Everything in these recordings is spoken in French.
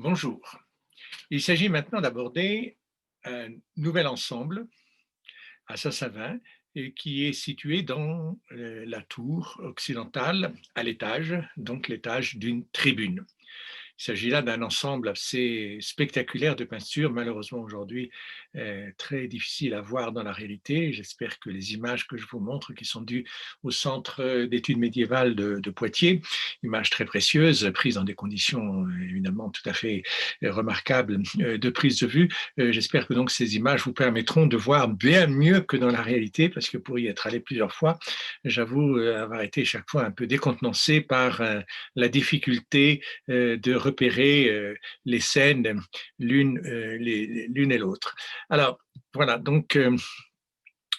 Bonjour. Il s'agit maintenant d'aborder un nouvel ensemble à Saint-Savin et qui est situé dans la tour occidentale à l'étage, donc l'étage d'une tribune. Il s'agit là d'un ensemble assez spectaculaire de peintures, malheureusement aujourd'hui très difficile à voir dans la réalité. J'espère que les images que je vous montre, qui sont dues au Centre d'études médiévales de Poitiers, images très précieuses, prises dans des conditions évidemment tout à fait remarquables de prise de vue. J'espère que donc ces images vous permettront de voir bien mieux que dans la réalité, parce que pour y être allé plusieurs fois, j'avoue avoir été chaque fois un peu décontenancé par la difficulté de repérer les scènes l'une et l'autre. Alors voilà, donc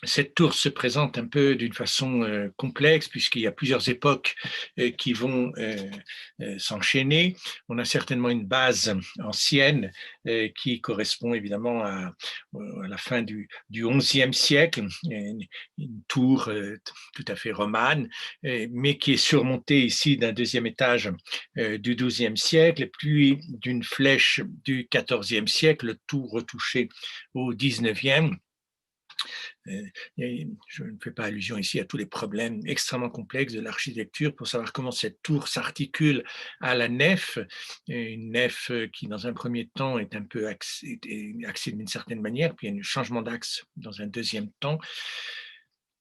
cette tour se présente un peu d'une façon complexe puisqu'il y a plusieurs époques qui vont s'enchaîner. On a certainement une base ancienne qui correspond évidemment à la fin du XIe siècle, une tour tout à fait romane, mais qui est surmontée ici d'un deuxième étage du XIIe siècle, puis d'une flèche du XIVe siècle, le tout retouché au XIXe. Je ne fais pas allusion ici à tous les problèmes extrêmement complexes de l'architecture pour savoir comment cette tour s'articule à la nef, une nef qui dans un premier temps est un peu axée d'une certaine manière, puis il y a un changement d'axe dans un deuxième temps.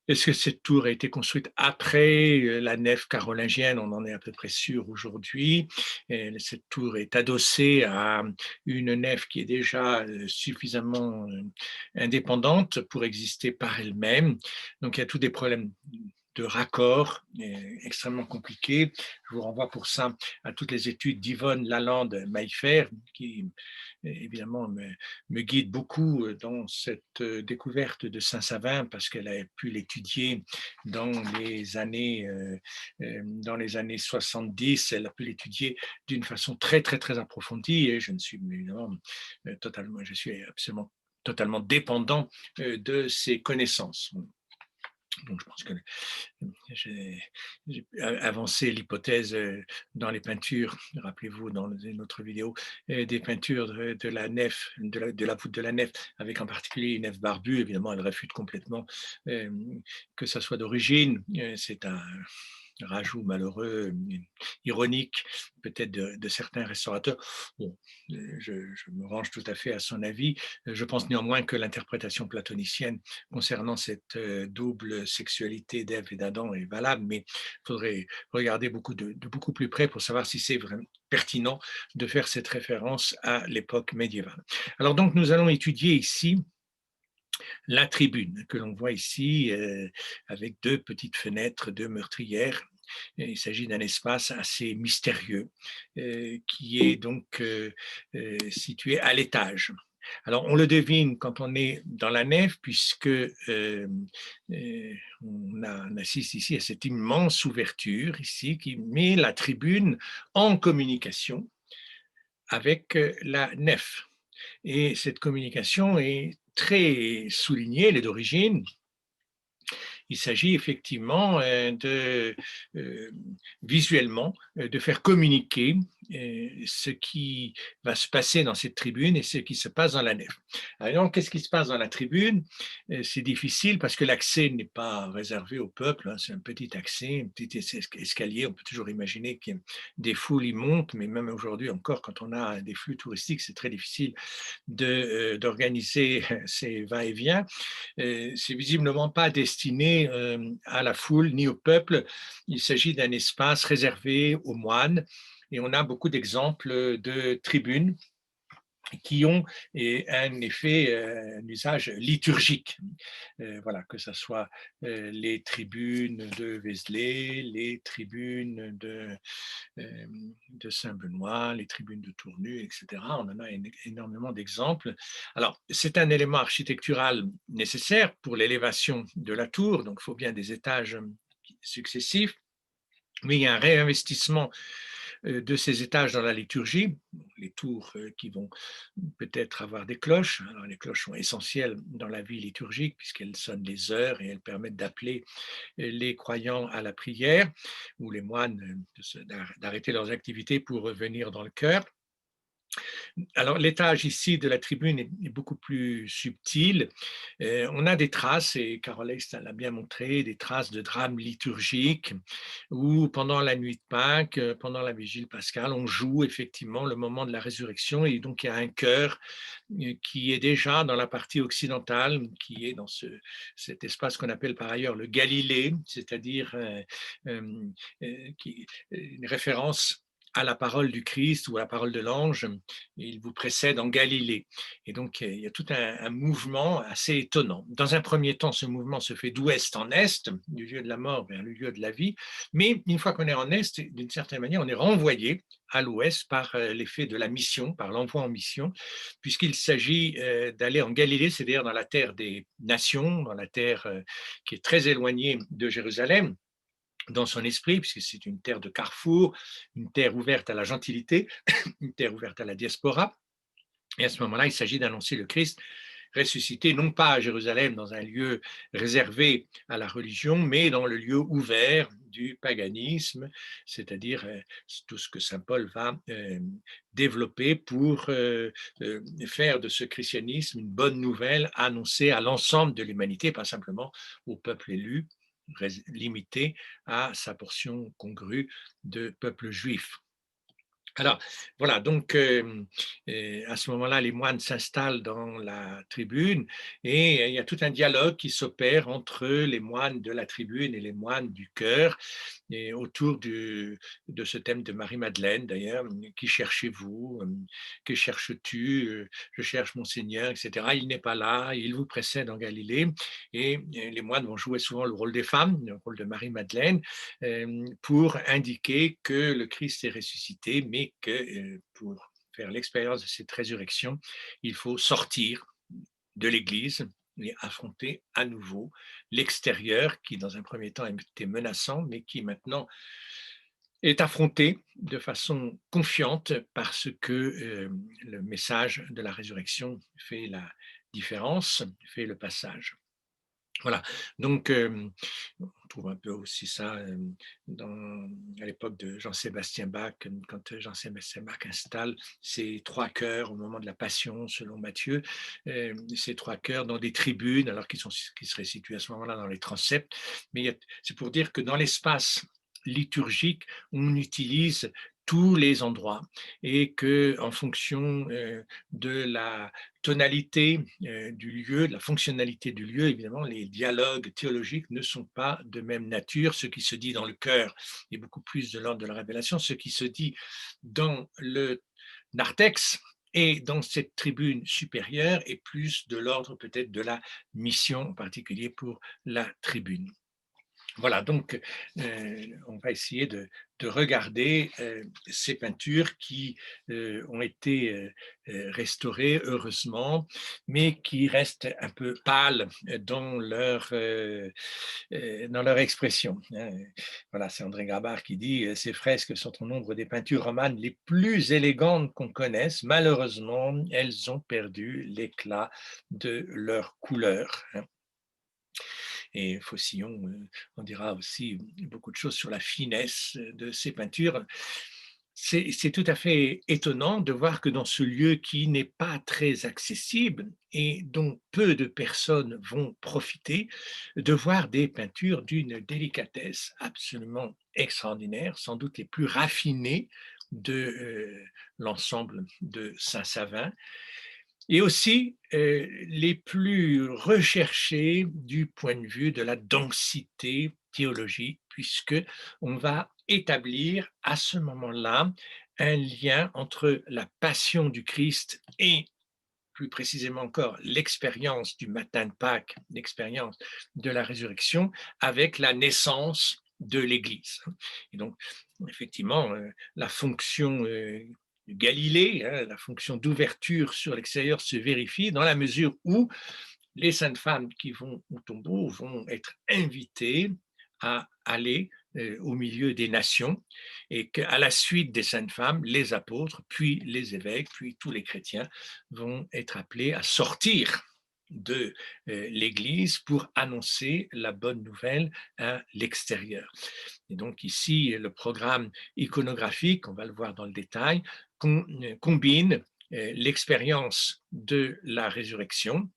Est-ce que cette tour a été construite après la nef carolingienne? On en est à peu près sûr aujourd'hui. Cette tour est adossée à une nef qui est déjà suffisamment indépendante pour exister par elle-même. Donc il y a tous des problèmes de raccord extrêmement compliqués. Je vous renvoie pour ça à toutes les études d'Yvonne Lalande-Maillefer, qui évidemment me guide beaucoup dans cette découverte de Saint-Savin parce qu'elle a pu l'étudier dans dans les années 70. Elle a pu l'étudier d'une façon très, très, très approfondie et je ne suis évidemment totalement, je suis absolument totalement dépendant de ses connaissances. Donc, je pense que j'ai avancé l'hypothèse dans les peintures, rappelez-vous dans une autre vidéo, des peintures de la nef, de la voûte de la nef, avec en particulier une nef barbue. Évidemment, elle réfute complètement euh, que ça soit d'origine. C'est un rajout malheureux, ironique, peut-être de certains restaurateurs. Bon, je me range tout à fait à son avis. Je pense néanmoins que l'interprétation platonicienne concernant cette double sexualité d'Ève et d'Adam est valable, mais il faudrait regarder de beaucoup plus près pour savoir si c'est vraiment pertinent de faire cette référence à l'époque médiévale. Alors donc, nous allons étudier ici la tribune que l'on voit ici avec deux petites fenêtres, deux meurtrières. Il s'agit d'un espace assez mystérieux qui est donc situé à l'étage. Alors, on le devine quand on est dans la nef, puisque on assiste ici à cette immense ouverture ici qui met la tribune en communication avec la nef. Et cette communication est très soulignée, elle est d'origine. Il s'agit effectivement euh, visuellement, de faire communiquer ce qui va se passer dans cette tribune et ce qui se passe dans la nef. Alors, qu'est-ce qui se passe dans la tribune? C'est difficile parce que l'accès n'est pas réservé au peuple, hein, c'est un petit accès, un petit escalier. On peut toujours imaginer que des foules y montent, mais même aujourd'hui encore, quand on a des flux touristiques, c'est très difficile d'organiser ces va-et-vient. C'est visiblement pas destiné à la foule ni au peuple. Il s'agit d'un espace réservé aux moines et on a beaucoup d'exemples de tribunes qui ont un effet, un usage liturgique. Voilà, que ce soit les tribunes de Vézelay, les tribunes de Saint-Benoît, les tribunes de Tournu, etc. On en a énormément d'exemples. Alors, c'est un élément architectural nécessaire pour l'élévation de la tour, donc il faut bien des étages successifs, mais il y a un réinvestissement de ces étages dans la liturgie, les tours qui vont peut-être avoir des cloches. Alors, les cloches sont essentielles dans la vie liturgique puisqu'elles sonnent les heures et elles permettent d'appeler les croyants à la prière ou les moines d'arrêter leurs activités pour revenir dans le chœur. Alors, l'étage ici de la tribune est beaucoup plus subtil. On a des traces, et Carole Eichst l'a bien montré, des traces de drames liturgiques où, pendant la nuit de Pâques, pendant la vigile pascale, on joue effectivement le moment de la résurrection. Et donc, il y a un chœur qui est déjà dans la partie occidentale, qui est dans cet espace qu'on appelle par ailleurs le Galilée, c'est-à-dire une référence à la parole du Christ ou à la parole de l'ange, il vous précède en Galilée. Et donc, il y a tout un mouvement assez étonnant. Dans un premier temps, ce mouvement se fait d'ouest en est, du lieu de la mort vers le lieu de la vie, mais une fois qu'on est en est, d'une certaine manière, on est renvoyé à l'ouest par l'effet de la mission, par l'envoi en mission, puisqu'il s'agit d'aller en Galilée, c'est-à-dire dans la terre des nations, dans la terre qui est très éloignée de Jérusalem, dans son esprit, puisque c'est une terre de carrefour, une terre ouverte à la gentilité, une terre ouverte à la diaspora. Et à ce moment-là, il s'agit d'annoncer le Christ ressuscité, non pas à Jérusalem, dans un lieu réservé à la religion, mais dans le lieu ouvert du paganisme, c'est-à-dire tout ce que saint Paul va développer pour faire de ce christianisme une bonne nouvelle annoncée à l'ensemble de l'humanité, pas simplement au peuple élu, limité à sa portion congrue de peuple juif. Alors, voilà, donc à ce moment-là, les moines s'installent dans la tribune et il y a tout un dialogue qui s'opère entre les moines de la tribune et les moines du chœur, et autour de ce thème de Marie-Madeleine, d'ailleurs: «Qui cherchez-vous? Que cherches-tu? Je cherche mon Seigneur», et cetera. «Il n'est pas là, il vous précède en Galilée», et les moines vont jouer souvent le rôle des femmes, le rôle de Marie-Madeleine, pour indiquer que le Christ est ressuscité, mais que pour faire l'expérience de cette résurrection, il faut sortir de l'Église et affronter à nouveau l'extérieur qui, dans un premier temps, était menaçant, mais qui maintenant est affronté de façon confiante parce que le message de la résurrection fait la différence, fait le passage. Voilà, donc on trouve un peu aussi ça à l'époque de Jean-Sébastien Bach, quand Jean-Sébastien Bach installe ces trois chœurs au moment de la Passion, selon Matthieu, ces trois chœurs dans des tribunes, alors qui seraient situés à ce moment-là dans les transepts. Mais c'est pour dire que dans l'espace liturgique, on utilise tous les endroits et que en fonction de la tonalité du lieu, de la fonctionnalité du lieu, évidemment, les dialogues théologiques ne sont pas de même nature. Ce qui se dit dans le cœur est beaucoup plus de l'ordre de la révélation. Ce qui se dit dans le narthex et dans cette tribune supérieure est plus de l'ordre peut-être de la mission, en particulier pour la tribune. Voilà, donc on va essayer de regarder ces peintures qui ont été restaurées heureusement, mais qui restent un peu pâles dans leur expression, hein. Voilà, c'est André Grabart qui dit ces fresques sont au nombre des peintures romanes les plus élégantes qu'on connaisse. Malheureusement, elles ont perdu l'éclat de leur couleur, hein. Et Faucillon en dira aussi beaucoup de choses sur la finesse de ces peintures. C'est tout à fait étonnant de voir que dans ce lieu qui n'est pas très accessible et dont peu de personnes vont profiter, de voir des peintures d'une délicatesse absolument extraordinaire, sans doute les plus raffinées de l'ensemble de Saint-Savin, et aussi les plus recherchés du point de vue de la densité théologique, puisque on va établir à ce moment-là un lien entre la passion du Christ et plus précisément encore l'expérience du matin de Pâques, l'expérience de la résurrection, avec la naissance de l'Église. Et donc, effectivement, la fonction Galilée, hein, la fonction d'ouverture sur l'extérieur se vérifie dans la mesure où les saintes femmes qui vont au tombeau vont être invitées à aller au milieu des nations, et qu'à la suite des saintes femmes, les apôtres, puis les évêques, puis tous les chrétiens vont être appelés à sortir de l'Église pour annoncer la bonne nouvelle à l'extérieur. Et donc ici, le programme iconographique, on va le voir dans le détail, combine l'expérience de la résurrection,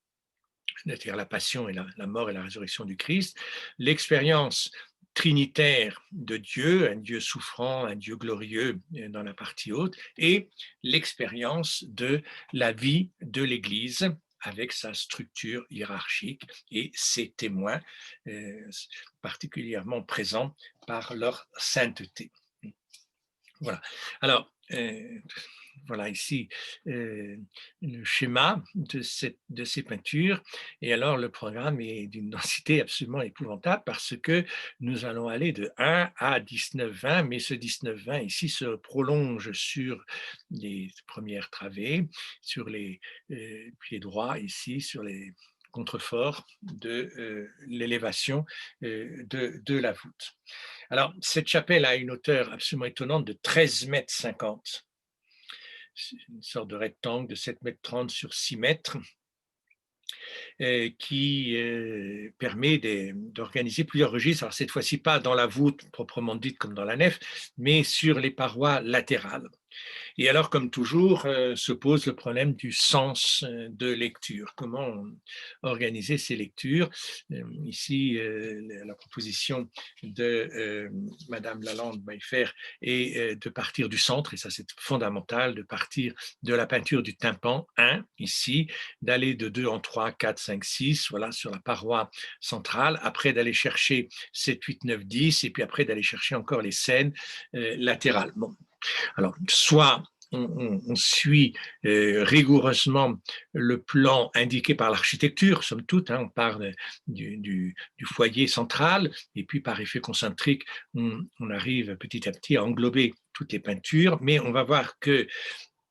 c'est-à-dire la passion et la mort et la résurrection du Christ, l'expérience trinitaire de Dieu, un Dieu souffrant, un Dieu glorieux dans la partie haute, et l'expérience de la vie de l'Église avec sa structure hiérarchique et ses témoins particulièrement présents par leur sainteté. Voilà. Alors, voilà ici le schéma de ces peintures. Et alors, le programme est d'une densité absolument épouvantable parce que nous allons aller de 1 à 19-20, mais ce 19-20 ici se prolonge sur les premières travées, sur les pieds droits ici, sur les contreforts de l'élévation de la voûte. Alors, cette chapelle a une hauteur absolument étonnante de 13,50 m. C'est une sorte de rectangle de 7,30 m sur 6 mètres qui permet d'organiser plusieurs registres. Alors, cette fois-ci, pas dans la voûte proprement dite comme dans la nef, mais sur les parois latérales. Et alors, comme toujours, se pose le problème du sens de lecture. Comment organiser ces lectures? Ici, la proposition de Madame Lalande-Maillefer est de partir du centre, et ça c'est fondamental, de partir de la peinture du tympan 1, ici, d'aller de 2 en 3, 4, 5, 6, voilà, sur la paroi centrale, après d'aller chercher 7, 8, 9, 10, et puis après d'aller chercher encore les scènes latérales. Bon. Alors, soit on suit rigoureusement le plan indiqué par l'architecture, somme toute, hein, on part du foyer central, et puis par effet concentrique, on arrive petit à petit à englober toutes les peintures, mais on va voir que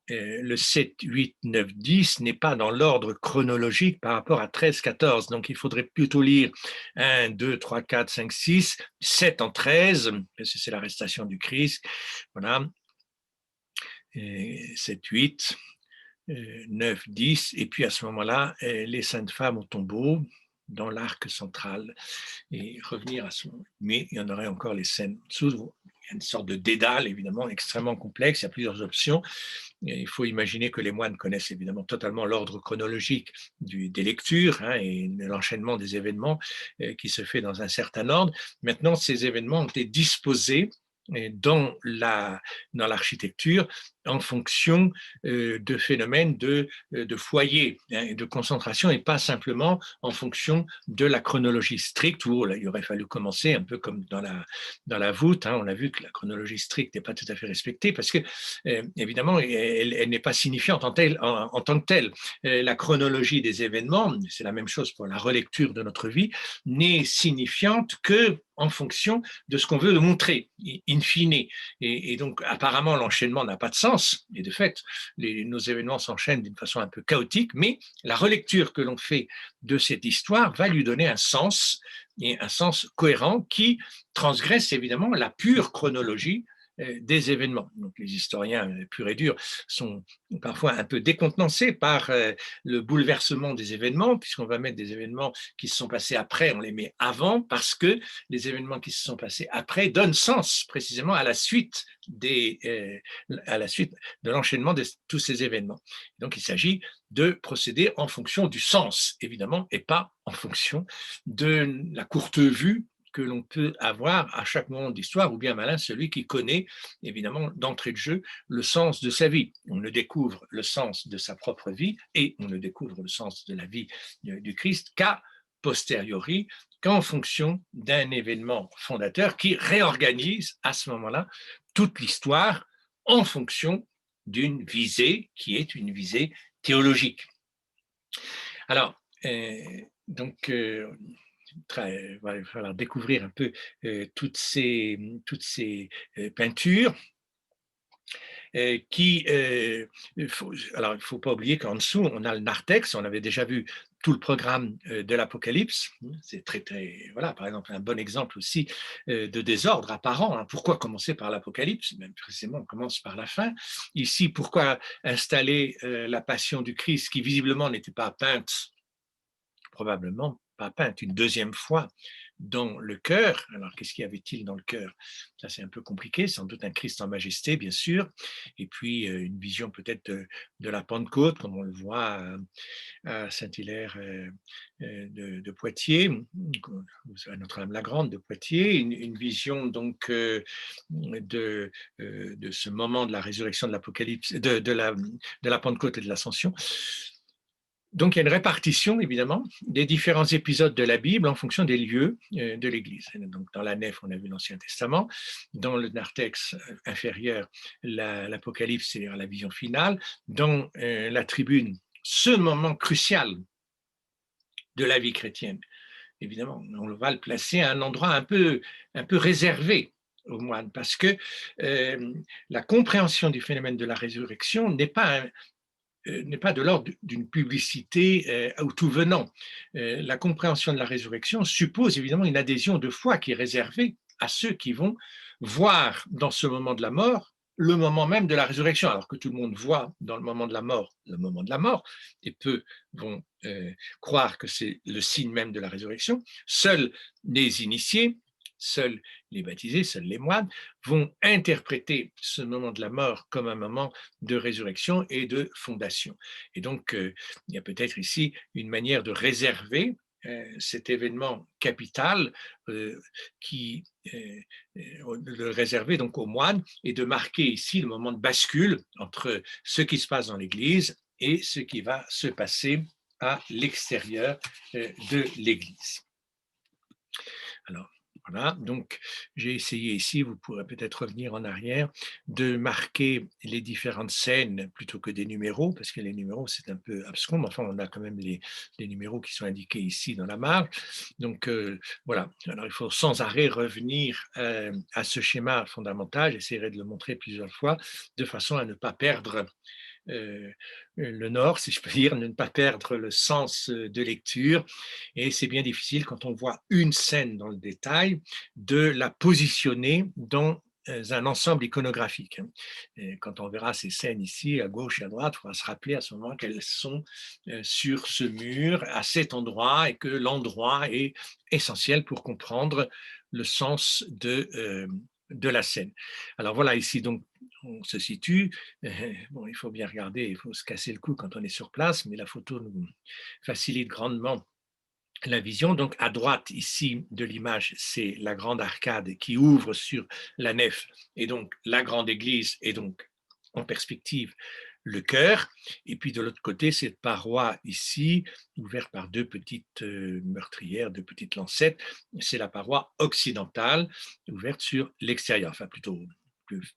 le 7, 8, 9, 10 n'est pas dans l'ordre chronologique par rapport à 13, 14. Donc, il faudrait plutôt lire 1, 2, 3, 4, 5, 6, 7 en 13, parce que c'est l'arrestation du Christ. Voilà. 7, 8, 9, 10. Et puis à ce moment-là, les saintes femmes au tombeau dans l'arc central et revenir à ce moment. Mais il y en aurait encore les scènes sous. Il y a une sorte de dédale, évidemment, extrêmement complexe. Il y a plusieurs options. Il faut imaginer que les moines connaissent évidemment totalement l'ordre chronologique des lectures hein, et l'enchaînement des événements qui se fait dans un certain ordre. Maintenant, ces événements ont été disposés dans l'architecture en fonction de phénomènes de foyer hein, et de concentration et pas simplement en fonction de la chronologie stricte où là, il aurait fallu commencer un peu comme dans la voûte. Hein, on a vu que la chronologie stricte n'est pas tout à fait respectée parce que évidemment, elle n'est pas signifiante en tant que telle. La chronologie des événements, c'est la même chose pour la relecture de notre vie, n'est signifiante que en fonction de ce qu'on veut montrer, in fine. Et donc, apparemment, l'enchaînement n'a pas de sens. Et de fait, nos événements s'enchaînent d'une façon un peu chaotique, mais la relecture que l'on fait de cette histoire va lui donner un sens, et un sens cohérent qui transgresse évidemment la pure chronologie des événements. Donc, les historiens purs et durs sont parfois un peu décontenancés par le bouleversement des événements, puisqu'on va mettre des événements qui se sont passés après, on les met avant, parce que les événements qui se sont passés après donnent sens précisément à la suite de l'enchaînement de tous ces événements. Donc, il s'agit de procéder en fonction du sens, évidemment, et pas en fonction de la courte vue que l'on peut avoir à chaque moment d'histoire, ou bien malin celui qui connaît, évidemment, d'entrée de jeu, le sens de sa vie. On ne découvre le sens de sa propre vie et on ne découvre le sens de la vie du Christ qu'à posteriori, qu'en fonction d'un événement fondateur qui réorganise à ce moment-là toute l'histoire en fonction d'une visée qui est une visée théologique. Alors, donc, il va falloir découvrir un peu toutes ces peintures qui, alors il ne faut pas oublier qu'en dessous, on a le narthex, on avait déjà vu tout le programme de l'Apocalypse, c'est très, voilà, par exemple, un bon exemple aussi de désordre apparent. Hein. Pourquoi commencer par l'Apocalypse? Même précisément, on commence par la fin. Ici, pourquoi installer la passion du Christ qui visiblement n'était pas peinte, probablement pas peinte une deuxième fois dans le cœur. Alors, qu'est-ce qu'il y avait-il dans le cœur? Ça, c'est un peu compliqué, sans doute un Christ en majesté, bien sûr, et puis une vision peut-être de la Pentecôte, comme on le voit à Saint-Hilaire de Poitiers, à Notre-Dame-la-Grande de Poitiers, une vision donc de ce moment de la résurrection de l'Apocalypse, de la Pentecôte et de l'Ascension. Donc il y a une répartition évidemment des différents épisodes de la Bible en fonction des lieux de l'Église. Donc dans la nef, on a vu l'Ancien Testament, dans le narthex inférieur, l'Apocalypse, c'est-à-dire la vision finale, dans la tribune, ce moment crucial de la vie chrétienne. Évidemment, on va le placer à un endroit un peu réservé aux moines, parce que la compréhension du phénomène de la résurrection n'est pas de l'ordre d'une publicité au tout venant. La compréhension de la résurrection suppose évidemment une adhésion de foi qui est réservée à ceux qui vont voir dans ce moment de la mort le moment même de la résurrection, alors que tout le monde voit dans le moment de la mort le moment de la mort, et peu vont croire que c'est le signe même de la résurrection. Seuls les initiés, seuls les baptisés, seuls les moines vont interpréter ce moment de la mort comme un moment de résurrection et de fondation. Et donc, il y a peut-être ici une manière de réserver cet événement capital qui de réserver donc aux moines et de marquer ici le moment de bascule entre ce qui se passe dans l'Église et ce qui va se passer à l'extérieur de l'Église. Alors, voilà, donc j'ai essayé ici, vous pourrez peut-être revenir en arrière, de marquer les différentes scènes plutôt que des numéros, parce que les numéros c'est un peu abscon, mais enfin on a quand même les numéros qui sont indiqués ici dans la marge. Donc voilà, alors il faut sans arrêt revenir à ce schéma fondamental, j'essaierai de le montrer plusieurs fois, de façon à ne pas perdre le nord, si je peux dire, ne pas perdre le sens de lecture. Et c'est bien difficile quand on voit une scène dans le détail de la positionner dans un ensemble iconographique. Et quand on verra ces scènes ici, à gauche et à droite, il faudra se rappeler à ce moment qu'elles sont sur ce mur, à cet endroit, et que l'endroit est essentiel pour comprendre le sens de la scène. Alors voilà ici donc on se situe. Bon, il faut bien regarder, il faut se casser le cou quand on est sur place, mais la photo nous facilite grandement la vision. Donc à droite ici de l'image, c'est la grande arcade qui ouvre sur la nef et donc la grande église et donc en perspective le chœur. Et puis de l'autre côté, cette paroi ici, ouverte par deux petites meurtrières, deux petites lancettes, c'est la paroi occidentale, ouverte sur l'extérieur, enfin plutôt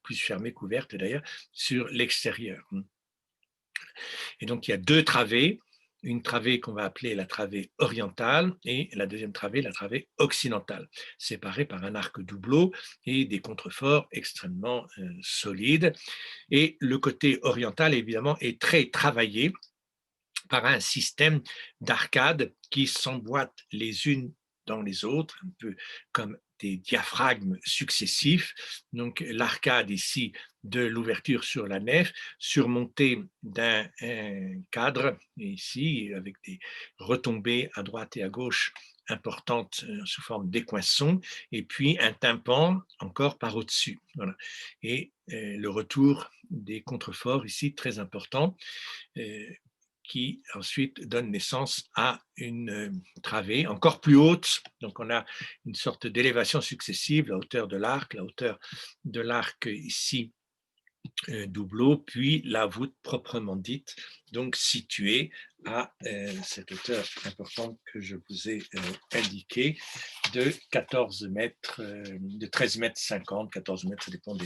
plus fermée qu'ouverte d'ailleurs, sur l'extérieur. Et donc il y a deux travées, une travée qu'on va appeler la travée orientale et la deuxième travée, la travée occidentale, séparées par un arc doubleau et des contreforts extrêmement solides. Et le côté oriental, évidemment, est très travaillé par un système d'arcades qui s'emboîtent les unes dans les autres, un peu comme des diaphragmes successifs. Donc l'arcade ici de l'ouverture sur la nef, surmontée d'un cadre, ici avec des retombées à droite et à gauche importantes sous forme d'équations, et puis un tympan encore par au-dessus. Voilà. Et le retour des contreforts ici, très important, qui ensuite donne naissance à une travée encore plus haute. Donc on a une sorte d'élévation successive, la hauteur de l'arc ici doubleau, puis la voûte proprement dite, donc située à cette hauteur importante que je vous ai indiquée de 14 mètres, de 13 mètres 50, 14 mètres, ça dépend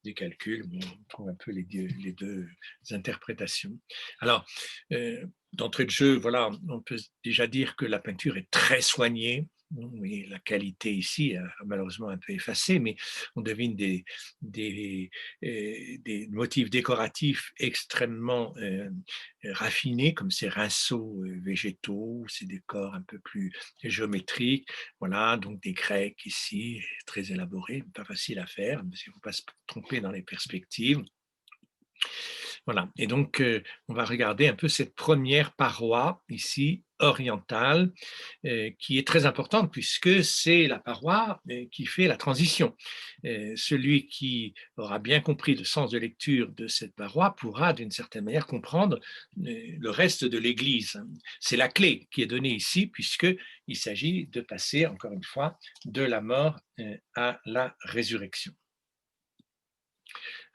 des calculs, mais on trouve un peu les deux interprétations. Alors, d'entrée de jeu, voilà, on peut déjà dire que la peinture est très soignée. Oui, la qualité ici a malheureusement un peu effacé, mais on devine des, des motifs décoratifs extrêmement raffinés, comme ces rinceaux végétaux, ces décors un peu plus géométriques. Voilà, donc des grecs ici, très élaborés, pas facile à faire, mais il ne faut pas se tromper dans les perspectives. Voilà, et donc on va regarder un peu cette première paroi ici orientale qui est très importante puisque c'est la paroi qui fait la transition. Celui qui aura bien compris le sens de lecture de cette paroi pourra d'une certaine manière comprendre le reste de l'Église. C'est la clé qui est donnée ici puisqu'il s'agit de passer, encore une fois, de la mort à la résurrection.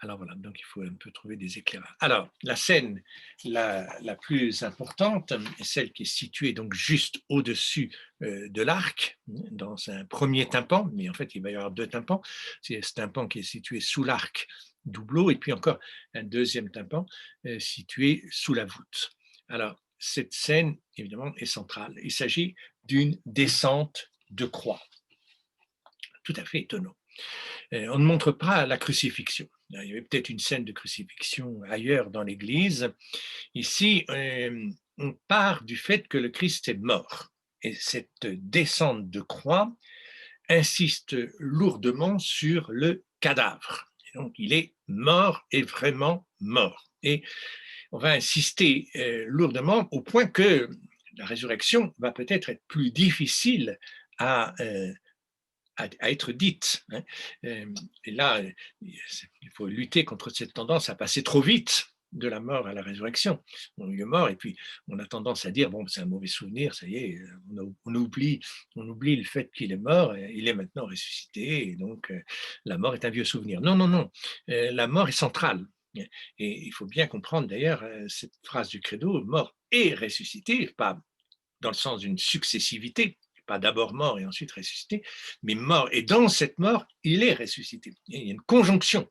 Alors voilà, donc il faut un peu trouver des éclairages. Alors, la scène la plus importante est celle qui est située donc juste au-dessus de l'arc, dans un premier tympan, mais en fait il va y avoir deux tympans. C'est ce tympan qui est situé sous l'arc doubleau, et puis encore un deuxième tympan situé sous la voûte. Alors, cette scène, évidemment, est centrale. Il s'agit d'une descente de croix. Tout à fait étonnant. On ne montre pas la crucifixion. Il y avait peut-être une scène de crucifixion ailleurs dans l'Église. Ici, on part du fait que le Christ est mort. Et cette descente de croix insiste lourdement sur le cadavre. Et donc, il est mort et vraiment mort. Et on va insister lourdement au point que la résurrection va peut-être être plus difficile à être dite. Hein. Et là, il faut lutter contre cette tendance à passer trop vite de la mort à la résurrection. On est mort et puis on a tendance à dire bon, c'est un mauvais souvenir, ça y est, on oublie le fait qu'il est mort, il est maintenant ressuscité et donc la mort est un vieux souvenir. Non, non, non, la mort est centrale. Et il faut bien comprendre d'ailleurs cette phrase du credo, mort et ressuscité, pas dans le sens d'une successivité, pas d'abord mort et ensuite ressuscité, mais mort. Et dans cette mort, il est ressuscité. Il y a une conjonction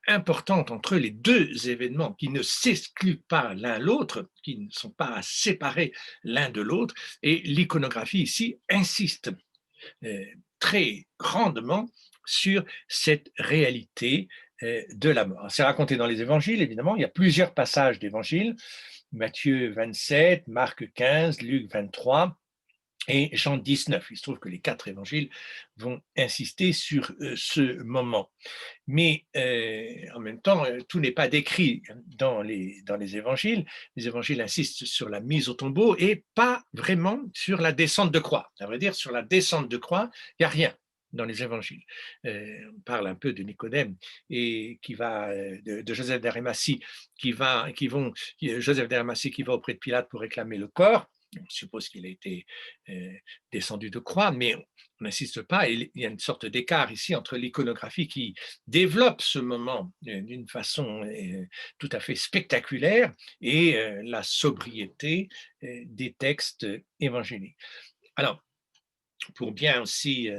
importante entre les deux événements qui ne s'excluent pas l'un l'autre, qui ne sont pas à séparer l'un de l'autre. Et l'iconographie ici insiste très grandement sur cette réalité de la mort. C'est raconté dans les évangiles, évidemment. Il y a plusieurs passages d'évangiles. Matthieu 27, Marc 15, Luc 23 et Jean 19. Il se trouve que les quatre évangiles vont insister sur ce moment. Mais en même temps, tout n'est pas décrit dans les évangiles. Les évangiles insistent sur la mise au tombeau et pas vraiment sur la descente de croix. À vrai dire, sur la descente de croix, il n'y a rien dans les évangiles. On parle un peu de Nicodème et de Joseph d'Arimathie Joseph d'Arimathie qui va auprès de Pilate pour réclamer le corps. On suppose qu'il a été descendu de croix, mais on n'insiste pas. Il y a une sorte d'écart ici entre l'iconographie qui développe ce moment d'une façon tout à fait spectaculaire et la sobriété des textes évangéliques. Alors, pour bien aussi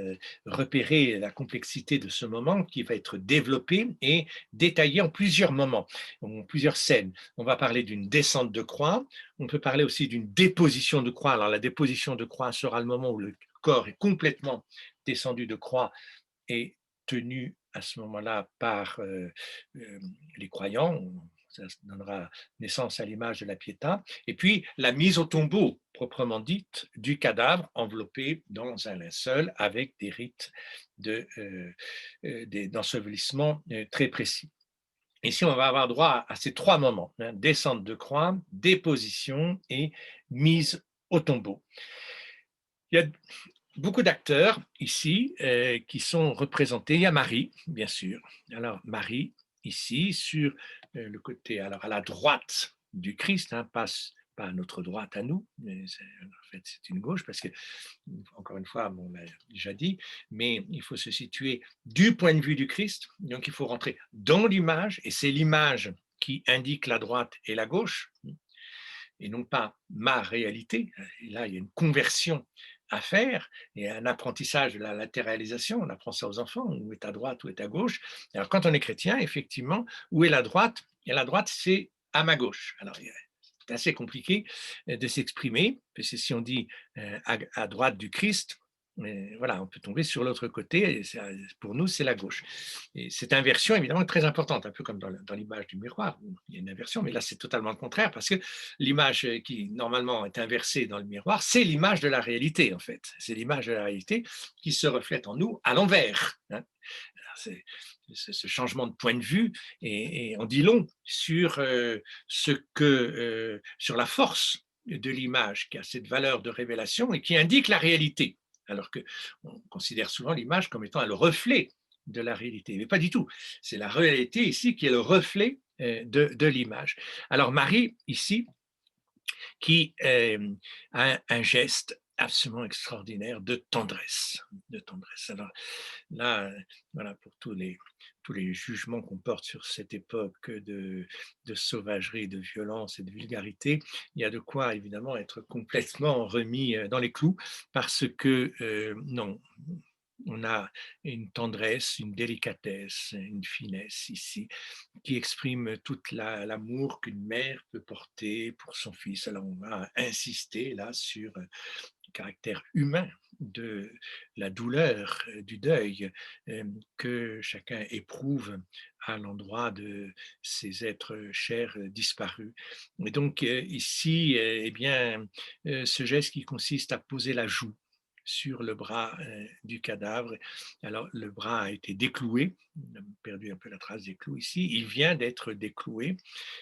repérer la complexité de ce moment qui va être développé et détaillé en plusieurs moments, en plusieurs scènes. On va parler d'une descente de croix, on peut parler aussi d'une déposition de croix. Alors la déposition de croix sera le moment où le corps est complètement descendu de croix et tenu à ce moment-là par les croyants. Ça donnera naissance à l'image de la Pietà. Et puis la mise au tombeau, proprement dite, du cadavre enveloppé dans un linceul avec des rites d'ensevelissement très précis. Ici, on va avoir droit à ces trois moments, hein, descente de croix, déposition et mise au tombeau. Il y a beaucoup d'acteurs ici qui sont représentés. Il y a Marie, bien sûr. Alors, Marie, ici, sur le côté, alors à la droite du Christ, hein, pas à notre droite à nous, mais en fait, c'est une gauche, parce que, encore une fois, on l'a déjà dit, mais il faut se situer du point de vue du Christ. Donc, il faut rentrer dans l'image, et c'est l'image qui indique la droite et la gauche, et non pas ma réalité. Et là, il y a une conversion à faire et un apprentissage de la latéralisation. On apprend ça aux enfants, où est à droite, où est à gauche. Alors, quand on est chrétien, effectivement, où est la droite? Et la droite, c'est à ma gauche. Alors, c'est assez compliqué de s'exprimer, parce que si on dit à droite du Christ, voilà, on peut tomber sur l'autre côté, et pour nous, c'est la gauche. Et cette inversion, évidemment, est très importante, un peu comme dans l'image du miroir, où il y a une inversion, mais là, c'est totalement le contraire, parce que l'image qui, normalement, est inversée dans le miroir, c'est l'image de la réalité, en fait. C'est l'image de la réalité qui se reflète en nous à l'envers. Hein. Ce changement de point de vue et on dit long sur sur la force de l'image, qui a cette valeur de révélation et qui indique la réalité. Alors qu'on considère souvent l'image comme étant le reflet de la réalité. Mais pas du tout. C'est la réalité ici qui est le reflet de l'image. Alors Marie, ici, qui a un geste absolument extraordinaire de tendresse. De tendresse. Alors là, voilà, pour tous les jugements qu'on porte sur cette époque de sauvagerie, de violence et de vulgarité, il y a de quoi évidemment être complètement remis dans les clous parce que non, on a une tendresse, une délicatesse, une finesse ici qui exprime tout l'amour qu'une mère peut porter pour son fils. Alors on va insister là sur le caractère humain de la douleur, du deuil que chacun éprouve à l'endroit de ces êtres chers disparus. Et donc ici, eh bien, ce geste qui consiste à poser la joue sur le bras du cadavre. Alors, le bras a été décloué, on a perdu un peu la trace des clous ici, il vient d'être décloué,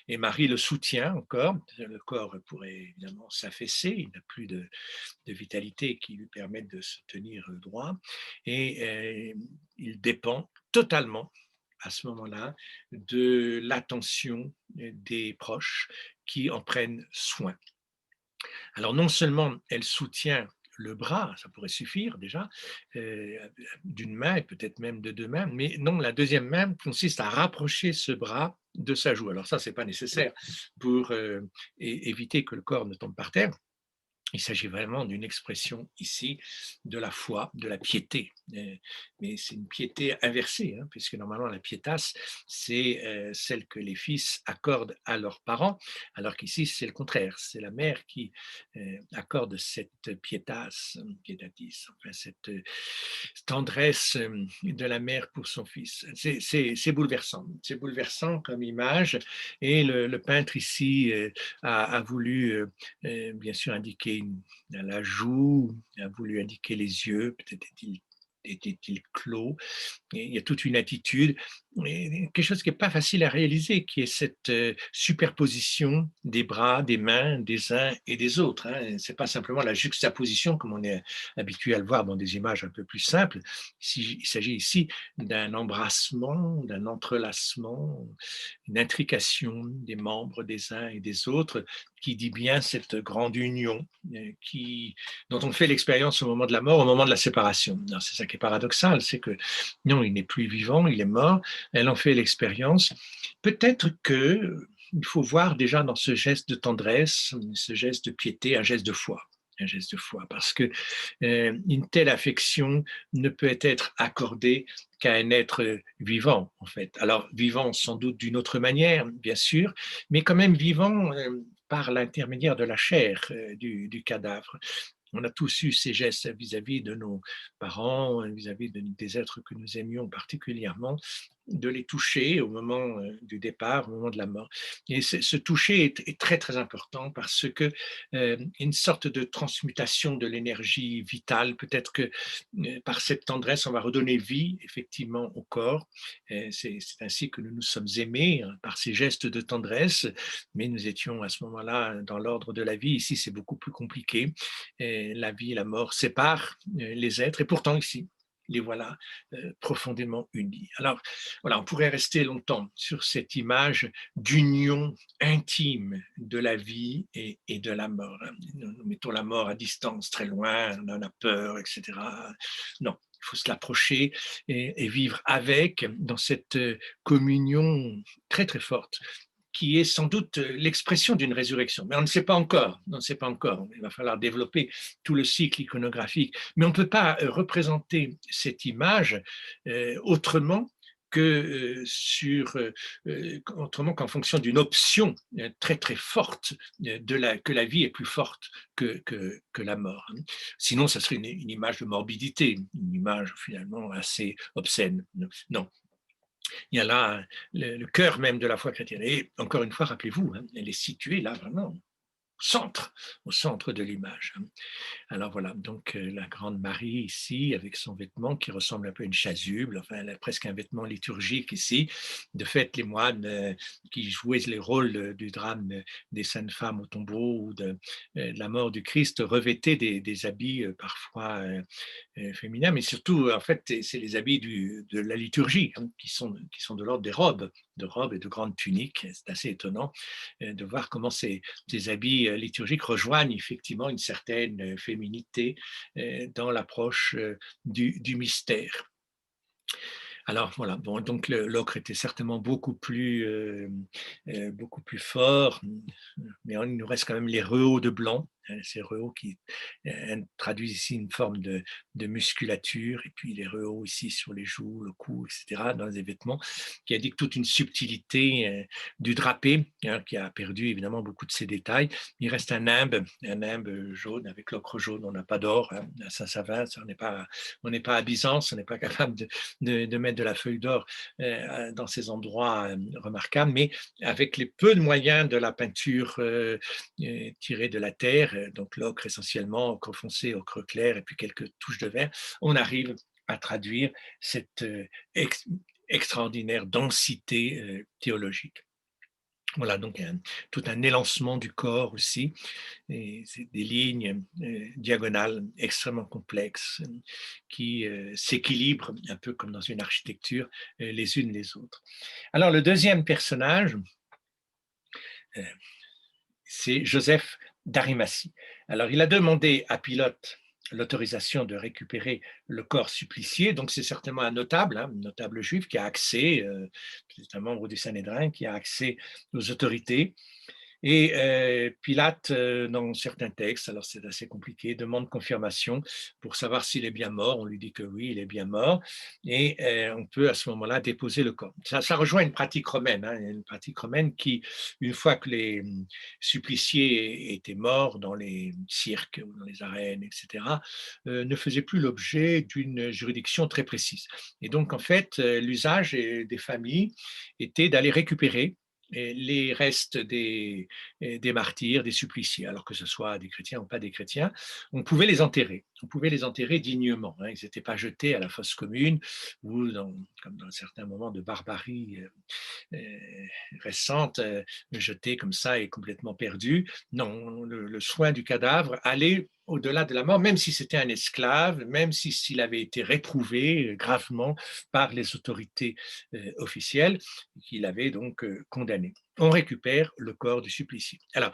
et Marie le soutient encore, le corps pourrait évidemment s'affaisser, il n'a plus de vitalité qui lui permette de se tenir droit, et il dépend totalement à ce moment-là de l'attention des proches qui en prennent soin. Alors non seulement elle soutient le bras, ça pourrait suffire déjà, euh, d'une main et peut-être même de deux mains, mais non, la deuxième main consiste à rapprocher ce bras de sa joue. Alors ça, c'est pas nécessaire pour éviter que le corps ne tombe par terre. Il s'agit vraiment d'une expression ici de la foi, de la piété. Mais c'est une piété inversée, hein, puisque normalement la pietas, c'est celle que les fils accordent à leurs parents, alors qu'ici c'est le contraire. C'est la mère qui accorde cette pietas, pietatis, enfin cette tendresse de la mère pour son fils. C'est bouleversant. C'est bouleversant comme image. Et le peintre ici a voulu bien sûr indiquer la joue, a voulu indiquer les yeux, peut-être était-il clos. Et il y a toute une attitude, et quelque chose qui n'est pas facile à réaliser, qui est cette superposition des bras, des mains, des uns et des autres. Hein. Ce n'est pas simplement la juxtaposition comme on est habitué à le voir dans des images un peu plus simples. Il s'agit ici d'un embrassement, d'un entrelacement, une intrication des membres des uns et des autres qui dit bien cette grande union dont on fait l'expérience au moment de la mort, au moment de la séparation. C'est ça qui est paradoxal, c'est que non, il n'est plus vivant, il est mort, elle en fait l'expérience. Peut-être que il faut voir déjà dans ce geste de tendresse, ce geste de piété, un geste de foi. Un geste de foi, parce que une telle affection ne peut être accordée qu'à un être vivant, en fait. Alors, vivant sans doute d'une autre manière, bien sûr, mais quand même vivant par l'intermédiaire de la chair du cadavre. On a tous eu ces gestes vis-à-vis de nos parents, vis-à-vis des êtres que nous aimions particulièrement, de les toucher au moment du départ, au moment de la mort. Et ce toucher est très très important parce que une sorte de transmutation de l'énergie vitale, peut-être que par cette tendresse, on va redonner vie effectivement au corps. C'est ainsi que nous nous sommes aimés, hein, par ces gestes de tendresse, mais nous étions à ce moment-là dans l'ordre de la vie. Ici, c'est beaucoup plus compliqué. La vie et la mort séparent les êtres, et pourtant ici, les voilà profondément unis. Alors voilà, on pourrait rester longtemps sur cette image d'union intime de la vie et de la mort. Nous mettons la mort à distance, très loin, on en a peur, etc. Non, il faut se l'approcher et vivre avec dans cette communion très très forte qui est sans doute l'expression d'une résurrection. Mais on ne sait pas encore, on ne sait pas encore. Il va falloir développer tout le cycle iconographique. Mais on ne peut pas représenter cette image autrement que autrement qu'en fonction d'une option très très forte que la vie est plus forte que la mort. Sinon, ça serait une image de morbidité, une image finalement assez obscène. Non, il y a là le cœur même de la foi chrétienne. Et encore une fois, rappelez-vous, hein, elle est située là vraiment centre, au centre de l'image, hein. Alors voilà, donc la grande Marie ici, avec son vêtement qui ressemble un peu à une chasuble, enfin elle a presque un vêtement liturgique ici. De fait, les moines qui jouaient les rôles du drame des saintes femmes au tombeau ou de la mort du Christ revêtaient des habits parfois féminins, mais surtout, en fait, c'est les habits de la liturgie, hein, qui sont de l'ordre des robes, de robes et de grandes tuniques. C'est assez étonnant de voir comment ces habits liturgiques rejoignent effectivement une certaine féminité dans l'approche du mystère. Alors voilà, bon, donc l'ocre était certainement beaucoup plus fort, mais il nous reste quand même les rehauts de blanc, hein, ces rehauts qui traduisent ici une forme de musculature, et puis les rehauts ici sur les joues, le cou, etc., dans les vêtements, qui indiquent toute une subtilité du drapé, hein, qui a perdu évidemment beaucoup de ses détails. Il reste un nimbe jaune avec l'ocre jaune, on n'a pas d'or, hein, à Saint-Savin, on n'est pas à Byzance, on n'est pas capable de mettre de la feuille d'or dans ces endroits remarquables, mais avec les peu de moyens de la peinture tirée de la terre, donc l'ocre essentiellement, ocre foncé, ocre clair et puis quelques touches de vert, on arrive à traduire cette extraordinaire densité théologique. Voilà, donc tout un élancement du corps aussi, et c'est des lignes diagonales extrêmement complexes qui s'équilibrent un peu comme dans une architecture les unes les autres. Alors le deuxième personnage, euh, c'est Joseph d'Arimathie. Alors il a demandé à Pilate l'autorisation de récupérer le corps supplicié, donc c'est certainement un notable, hein, un notable juif qui a accès, c'est un membre du Sanhédrin qui a accès aux autorités. Et Pilate, dans certains textes, alors c'est assez compliqué, demande confirmation pour savoir s'il est bien mort. On lui dit que oui, il est bien mort. Et on peut à ce moment-là déposer le corps. Ça rejoint une pratique romaine, hein, une pratique romaine qui, une fois que les suppliciés étaient morts dans les cirques ou dans les arènes, etc., ne faisait plus l'objet d'une juridiction très précise. Et donc, en fait, l'usage des familles était d'aller récupérer les restes des martyrs, des suppliciés, alors que ce soit des chrétiens ou pas des chrétiens, on pouvait les enterrer. On pouvait les enterrer dignement, hein. Ils n'étaient pas jetés à la fosse commune ou comme dans certains moments de barbarie récente, jetés comme ça et complètement perdus. Non, le soin du cadavre allait au-delà de la mort, même si c'était un esclave, même s'il avait été réprouvé gravement par les autorités officielles, qu'il avait donc condamné. On récupère le corps du supplicié. Alors,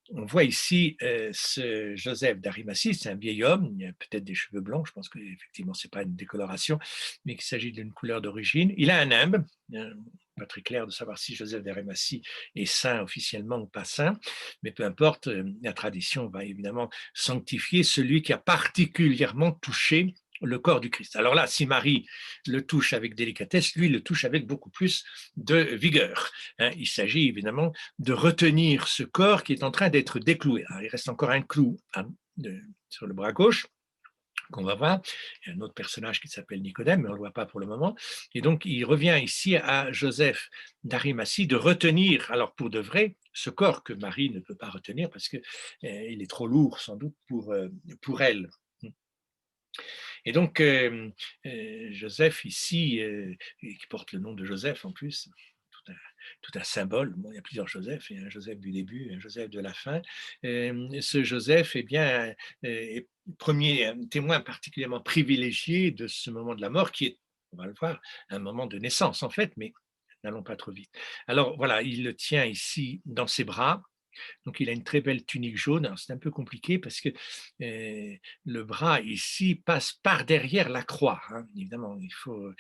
on voit ici ce Joseph d'Arimathie, c'est un vieil homme, il a peut-être des cheveux blancs, je pense qu'effectivement ce n'est pas une décoloration, mais qu'il s'agit d'une couleur d'origine. Il a un nimbe, pas très clair de savoir si Joseph d'Arimathie est saint officiellement ou pas saint, mais peu importe, la tradition va évidemment sanctifier celui qui a particulièrement touché le corps du Christ. Alors là, si Marie le touche avec délicatesse, lui le touche avec beaucoup plus de vigueur, hein. Il s'agit évidemment de retenir ce corps qui est en train d'être décloué. Alors, il reste encore un clou, hein, sur le bras gauche qu'on va voir. Il y a un autre personnage qui s'appelle Nicodème, mais on ne le voit pas pour le moment. Et donc, il revient ici à Joseph d'Arimathie de retenir, alors pour de vrai, ce corps que Marie ne peut pas retenir parce qu'il est trop lourd sans doute pour elle. Et donc, Joseph ici, qui porte le nom de Joseph en plus, tout un, tout un symbole. Bon, il y a plusieurs Joseph, il y a un Joseph du début, un Joseph de la fin. Ce Joseph, eh bien, est premier un témoin particulièrement privilégié de ce moment de la mort, qui est, on va le voir, un moment de naissance en fait, mais n'allons pas trop vite. Alors voilà, il le tient ici dans ses bras. Donc il a une très belle tunique jaune. C'est un peu compliqué parce que le bras ici passe par derrière la croix, hein. Évidemment, il faut.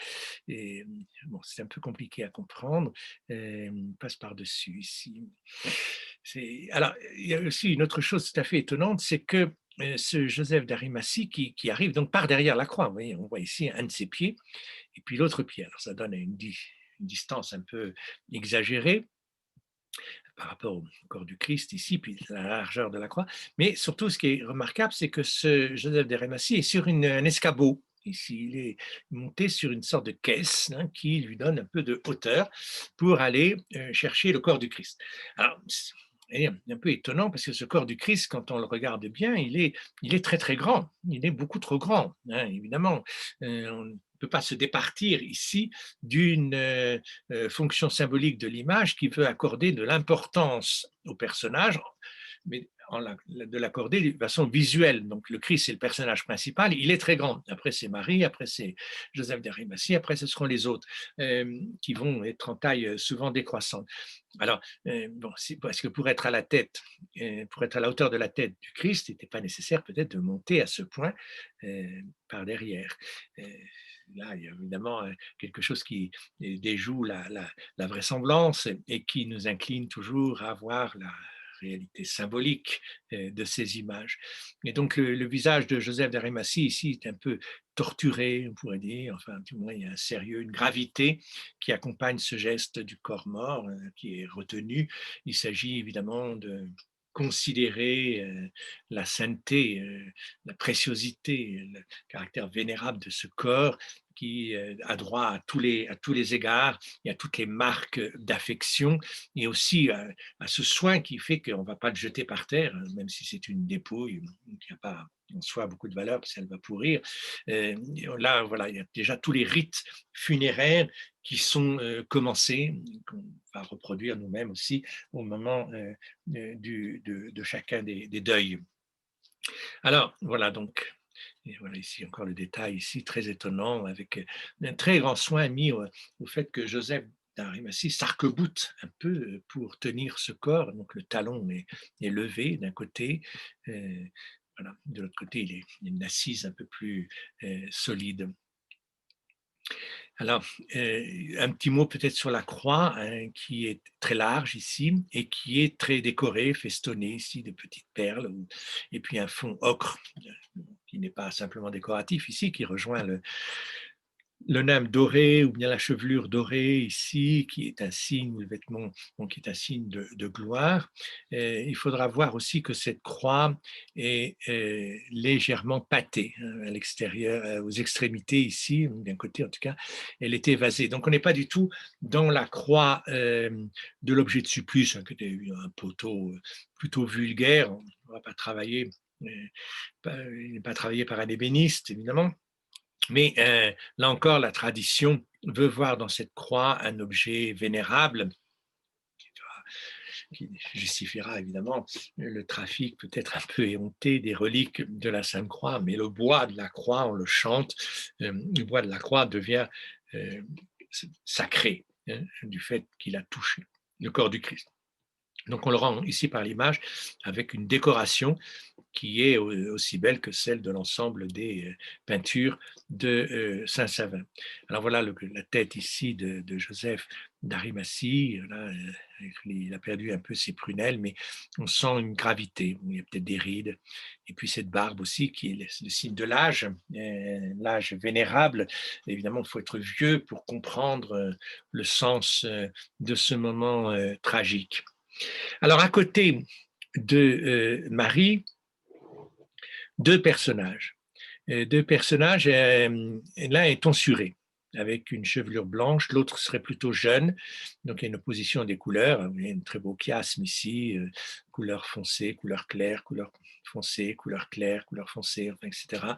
Bon, c'est un peu compliqué à comprendre. Il passe par-dessus ici. Alors, il y a aussi une autre chose tout à fait étonnante, c'est que ce Joseph d'Arimathie qui arrive donc par derrière la croix. Vous voyez, on voit ici un de ses pieds et puis l'autre pied. Alors ça donne une distance un peu exagérée par rapport au corps du Christ ici, puis la largeur de la croix. Mais surtout, ce qui est remarquable, c'est que ce Joseph d'Arimathie est sur un escabeau. Ici, il est monté sur une sorte de caisse, hein, qui lui donne un peu de hauteur pour aller chercher le corps du Christ. Alors, est un peu étonnant parce que ce corps du Christ, quand on le regarde bien, il est très très grand, il est beaucoup trop grand, hein, évidemment. On ne peut pas se départir ici d'une fonction symbolique de l'image qui veut accorder de l'importance au personnage, mais de l'accorder de façon visuelle. Donc le Christ, c'est le personnage principal, il est très grand. Après, c'est Marie, après, c'est Joseph d'Arimathie, après, ce seront les autres qui vont être en taille souvent décroissante. Alors, bon, parce que pour être à la tête, pour être à la hauteur de la tête du Christ, il n'était pas nécessaire peut-être de monter à ce point par derrière. Euh, Là, il y a évidemment quelque chose qui déjoue la vraisemblance et qui nous incline toujours à voir la réalité symbolique de ces images. Et donc, le visage de Joseph d'Arimathie ici est un peu torturé, on pourrait dire, enfin, du moins, il y a un sérieux, une gravité qui accompagne ce geste du corps mort qui est retenu. Il s'agit évidemment de considérer la sainteté, la préciosité, le caractère vénérable de ce corps qui a droit à tous les égards et à toutes les marques d'affection et aussi à ce soin qui fait qu'on ne va pas le jeter par terre, même si c'est une dépouille qui n'a pas en soi beaucoup de valeur parce qu'elle va pourrir. Là, voilà, il y a déjà tous les rites funéraires qui sont commencés, qu'on va reproduire nous-mêmes aussi au moment de chacun des deuils. Alors, voilà, donc, et voilà ici encore le détail, ici très étonnant, avec un très grand soin mis au fait que Joseph d'Arimathie s'arc-boute un peu pour tenir ce corps, donc le talon est levé d'un côté, voilà, de l'autre côté il y a une assise un peu plus solide. Alors, un petit mot peut-être sur la croix, hein, qui est très large ici et qui est très décorée, festonnée ici de petites perles, et puis un fond ocre qui n'est pas simplement décoratif ici, qui rejoint le name doré ou bien la chevelure dorée ici, qui est un signe, ou le vêtement donc, qui est un signe de gloire. Il faudra voir aussi que cette croix est légèrement pâtée hein, à l'extérieur, aux extrémités ici, d'un côté en tout cas, elle est évasée. Donc on n'est pas du tout dans la croix de l'objet de supplice, hein, qui était un poteau plutôt vulgaire, on ne va pas travailler. Il n'est pas travaillé par un ébéniste, évidemment, mais là encore, la tradition veut voir dans cette croix un objet vénérable qui justifiera évidemment le trafic peut-être un peu éhonté des reliques de la Sainte Croix, mais le bois de la croix, on le chante, le bois de la croix devient euh, sacré hein, du fait qu'il a touché le corps du Christ. Donc on le rend ici par l'image avec une décoration qui est aussi belle que celle de l'ensemble des peintures de Saint-Savin. Alors voilà la tête ici de Joseph d'Arimathie. Là, il a perdu un peu ses prunelles, mais on sent une gravité. Il y a peut-être des rides. Et puis cette barbe aussi, qui est le signe de l'âge vénérable. Évidemment, il faut être vieux pour comprendre le sens de ce moment tragique. Alors, à côté de Marie, deux personnages. Deux personnages, l'un est tonsuré, avec une chevelure blanche, l'autre serait plutôt jeune. Donc il y a une opposition des couleurs. Il y a un très beau chiasme ici, couleur foncée, couleur claire, couleur foncée, couleur claire, couleur foncée, enfin, etc.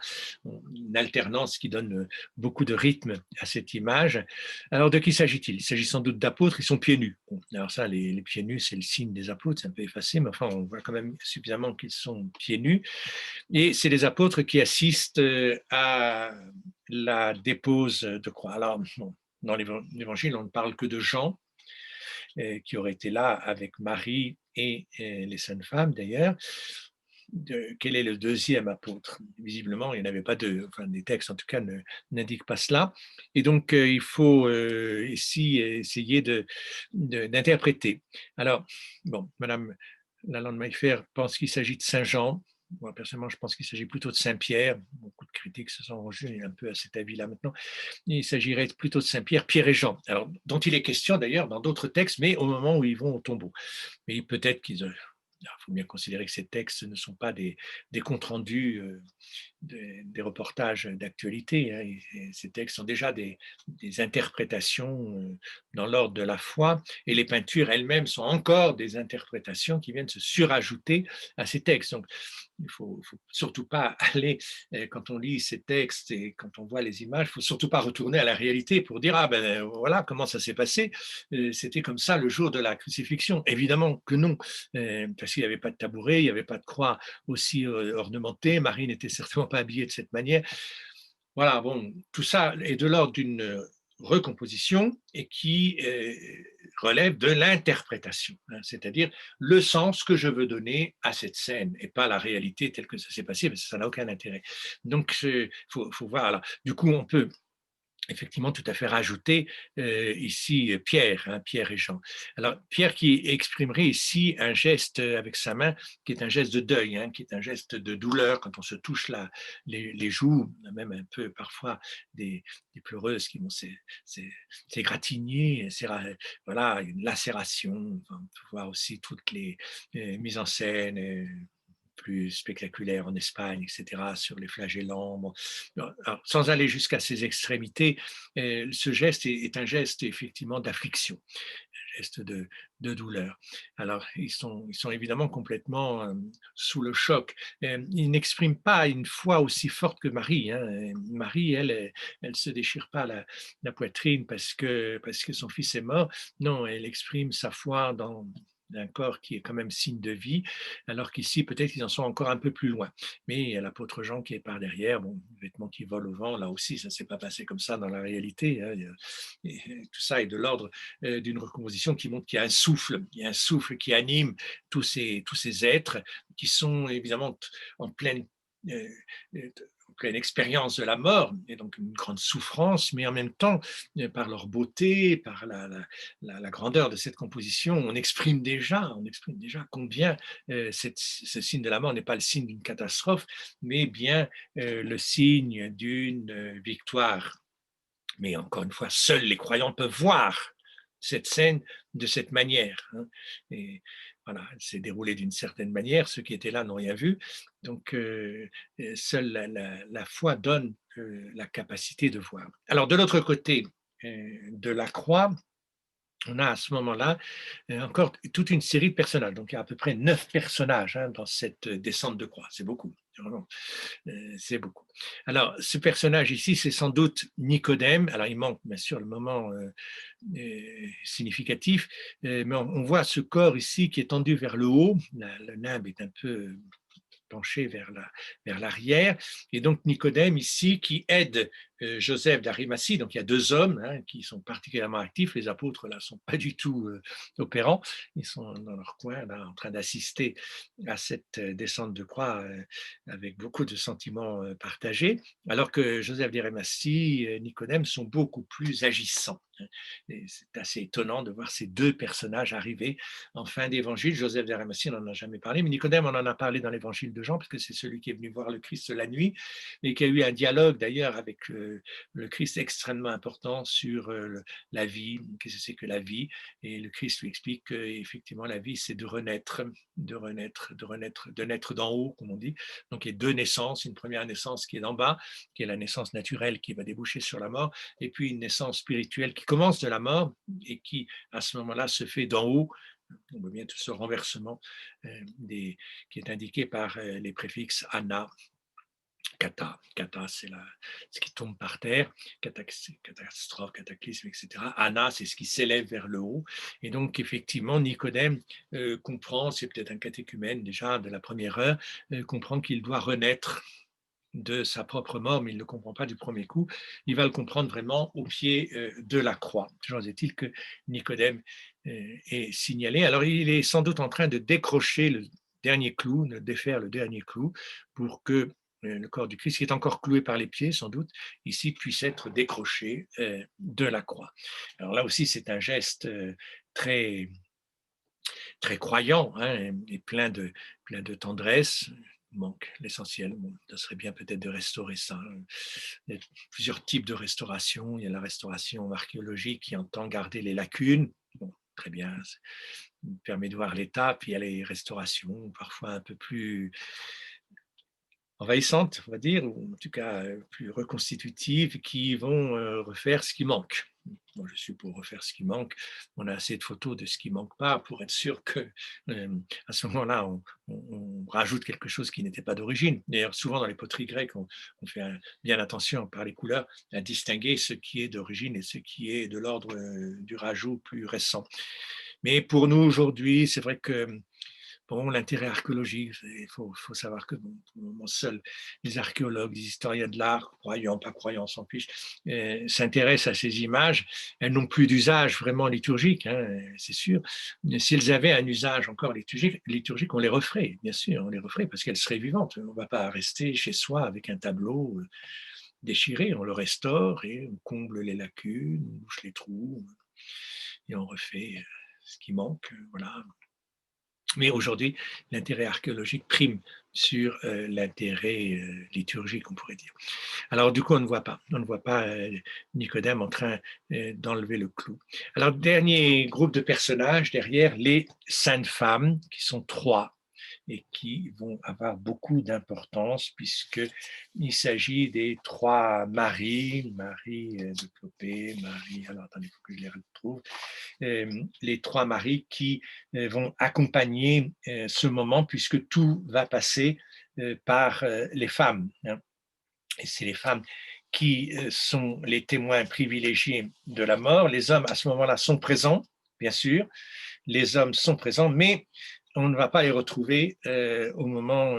Une alternance qui donne beaucoup de rythme à cette image. Alors de qui s'agit-il? Il s'agit sans doute d'apôtres, ils sont pieds nus. Bon, alors ça, les pieds nus, c'est le signe des apôtres, c'est un peu effacé, mais enfin on voit quand même suffisamment qu'ils sont pieds nus. Et c'est les apôtres qui assistent à la dépose de croix. Alors, bon, dans l'évangile, on ne parle que de Jean, qui aurait été là avec Marie et les saintes femmes d'ailleurs. Quel est le deuxième apôtre? Visiblement, il n'y en avait pas deux. Enfin, les textes, en tout cas, n'indiquent pas cela. Et donc, il faut ici essayer d'interpréter. Alors, bon, Madame Lalande-Maillefer pense qu'il s'agit de Saint Jean. Moi, personnellement, je pense qu'il s'agit plutôt de Saint-Pierre. Beaucoup de critiques se sont rangées un peu à cet avis-là maintenant. Il s'agirait plutôt de Saint-Pierre, Pierre et Jean, alors, dont il est question d'ailleurs dans d'autres textes, mais au moment où ils vont au tombeau. Mais peut-être qu'ils Il faut bien considérer que ces textes ne sont pas des comptes rendus des reportages d'actualité, hein. Ces textes sont déjà des interprétations dans l'ordre de la foi, et les peintures elles-mêmes sont encore des interprétations qui viennent se surajouter à ces textes. Donc, il faut surtout pas aller, quand on lit ces textes et quand on voit les images, il faut surtout pas retourner à la réalité pour dire ah ben voilà comment ça s'est passé. C'était comme ça le jour de la crucifixion. Évidemment que non, parce qu'il n'y avait pas de tabouret, il n'y avait pas de croix aussi ornementée. Marie n'était certainement pas habillée de cette manière. Voilà, bon, tout ça est de l'ordre d'une recomposition et qui relève de l'interprétation, hein, c'est-à-dire le sens que je veux donner à cette scène et pas la réalité telle que ça s'est passé, parce que ça n'a aucun intérêt. Donc, il faut voir. Là. Du coup, on peut effectivement tout à fait rajouter ici Pierre, hein, Pierre et Jean. Alors Pierre qui exprimerait ici un geste avec sa main qui est un geste de deuil, hein, qui est un geste de douleur quand on se touche les joues, même un peu parfois des pleureuses qui vont s'égratigner, voilà, une lacération. Enfin, on peut voir aussi toutes les mises en scène. Plus spectaculaires en Espagne, etc., sur les flagellants. Bon. Alors, sans aller jusqu'à ces extrémités, ce geste est un geste effectivement d'affliction, un geste de douleur. Alors, ils sont évidemment complètement sous le choc. Ils n'expriment pas une foi aussi forte que Marie. Hein. Marie, elle se déchire pas la poitrine parce que son fils est mort. Non, elle exprime sa foi dans d'un corps qui est quand même signe de vie, alors qu'ici, peut-être, ils en sont encore un peu plus loin. Mais il y a l'apôtre Jean qui est par derrière, bon, vêtements qui volent au vent, là aussi, ça ne s'est pas passé comme ça dans la réalité. Hein. Et tout ça est de l'ordre d'une recomposition qui montre qu'il y a un souffle, il y a un souffle qui anime tous ces êtres qui sont évidemment en pleine euh, en pleine expérience de la mort, et donc une grande souffrance, mais en même temps, par leur beauté, par la grandeur de cette composition, on exprime déjà combien ce signe de la mort n'est pas le signe d'une catastrophe, mais bien le signe d'une victoire. Mais encore une fois, seuls les croyants peuvent voir cette scène de cette manière. Hein. Et voilà, elle s'est déroulée d'une certaine manière. Ceux qui étaient là n'ont rien vu. Donc, seule la foi donne la capacité de voir. Alors, de l'autre côté de la croix, on a à ce moment-là encore toute une série de personnages. Donc, il y a à peu près 9 personnages hein, dans cette descente de croix. C'est beaucoup. Vraiment, c'est beaucoup. Alors, ce personnage ici, c'est sans doute Nicodème. Alors, il manque bien sûr le moment significatif, mais on voit ce corps ici qui est tendu vers le haut. Le nimbe est un peu penché vers l'arrière. Et donc Nicodème ici qui aide Joseph d'Arimathie. Donc il y a deux hommes hein, qui sont particulièrement actifs. Les apôtres là sont pas du tout opérants. Ils sont dans leur coin là en train d'assister à cette descente de croix avec beaucoup de sentiments partagés. Alors que Joseph d'Arimathie, Nicodème sont beaucoup plus agissants. Et c'est assez étonnant de voir ces deux personnages arriver en fin d'évangile. Joseph d'Arimathie, on n'en a jamais parlé, mais Nicodème, on en a parlé dans l'évangile de Jean, parce que c'est celui qui est venu voir le Christ la nuit, et qui a eu un dialogue d'ailleurs avec le Christ extrêmement important sur la vie, qu'est-ce que c'est que la vie, et le Christ lui explique qu'effectivement la vie, c'est de renaître, de naître d'en haut, comme on dit. Donc il y a deux naissances, une première naissance qui est d'en bas, qui est la naissance naturelle qui va déboucher sur la mort, et puis une naissance spirituelle qui commence de la mort et qui, à ce moment-là, se fait d'en haut. On voit bien tout ce renversement qui est indiqué par les préfixes ana, kata. Kata, c'est ce qui tombe par terre, catastrophe, cataclysme, etc. Ana, c'est ce qui s'élève vers le haut. Et donc, effectivement, Nicodème comprend, c'est peut-être un catéchumène déjà de la première heure, comprend qu'il doit renaître de sa propre mort, mais il ne le comprend pas du premier coup. Il va le comprendre vraiment au pied de la croix. Toujours est-il que Nicodème est signalé. Alors, il est sans doute en train de décrocher le dernier clou, de défaire le dernier clou, pour que le corps du Christ, qui est encore cloué par les pieds, sans doute, ici, puisse être décroché de la croix. Alors là aussi, c'est un geste très très croyant hein, et plein de tendresse. Il manque l'essentiel. Bon, ça serait bien peut-être de restaurer ça. Il y a plusieurs types de restauration. Il y a la restauration archéologique qui entend garder les lacunes. Bon, très bien, ça me permet de voir l'état, puis il y a les restaurations, parfois un peu plus envahissantes, on va dire, ou en tout cas, plus reconstitutives, qui vont, refaire ce qui manque. Moi, je suis pour refaire ce qui manque. On a assez de photos de ce qui manque pas pour être sûr que, à ce moment-là, on rajoute quelque chose qui n'était pas d'origine. D'ailleurs, souvent dans les poteries grecques, on fait, bien attention par les couleurs à distinguer ce qui est d'origine et ce qui est de l'ordre, du rajout plus récent. Mais pour nous aujourd'hui, c'est vrai que bon, l'intérêt archéologique, il faut savoir que bon, pour le moment, seuls les archéologues, les historiens de l'art, croyants, pas croyants, on s'en fiche, s'intéressent à ces images. Elles n'ont plus d'usage vraiment liturgique, hein, c'est sûr. Mais s'ils avaient un usage encore liturgique, on les referait, bien sûr, on les referait parce qu'elles seraient vivantes. On ne va pas rester chez soi avec un tableau déchiré, on le restaure et on comble les lacunes, on bouche les trous et on refait ce qui manque, voilà. Mais aujourd'hui, l'intérêt archéologique prime sur l'intérêt liturgique, on pourrait dire. Alors du coup, on ne voit pas Nicodème en train d'enlever le clou. Alors, dernier groupe de personnages derrière, les saintes femmes, qui sont trois et qui vont avoir beaucoup d'importance puisqu'il s'agit des trois Marie, Marie de Clopé, Marie, alors attendez, il faut que je les retrouve, les trois maris qui vont accompagner ce moment puisque tout va passer par les femmes, hein. Et c'est les femmes qui sont les témoins privilégiés de la mort. Les hommes, à ce moment-là, sont présents, bien sûr. Les hommes sont présents, mais on ne va pas les retrouver au moment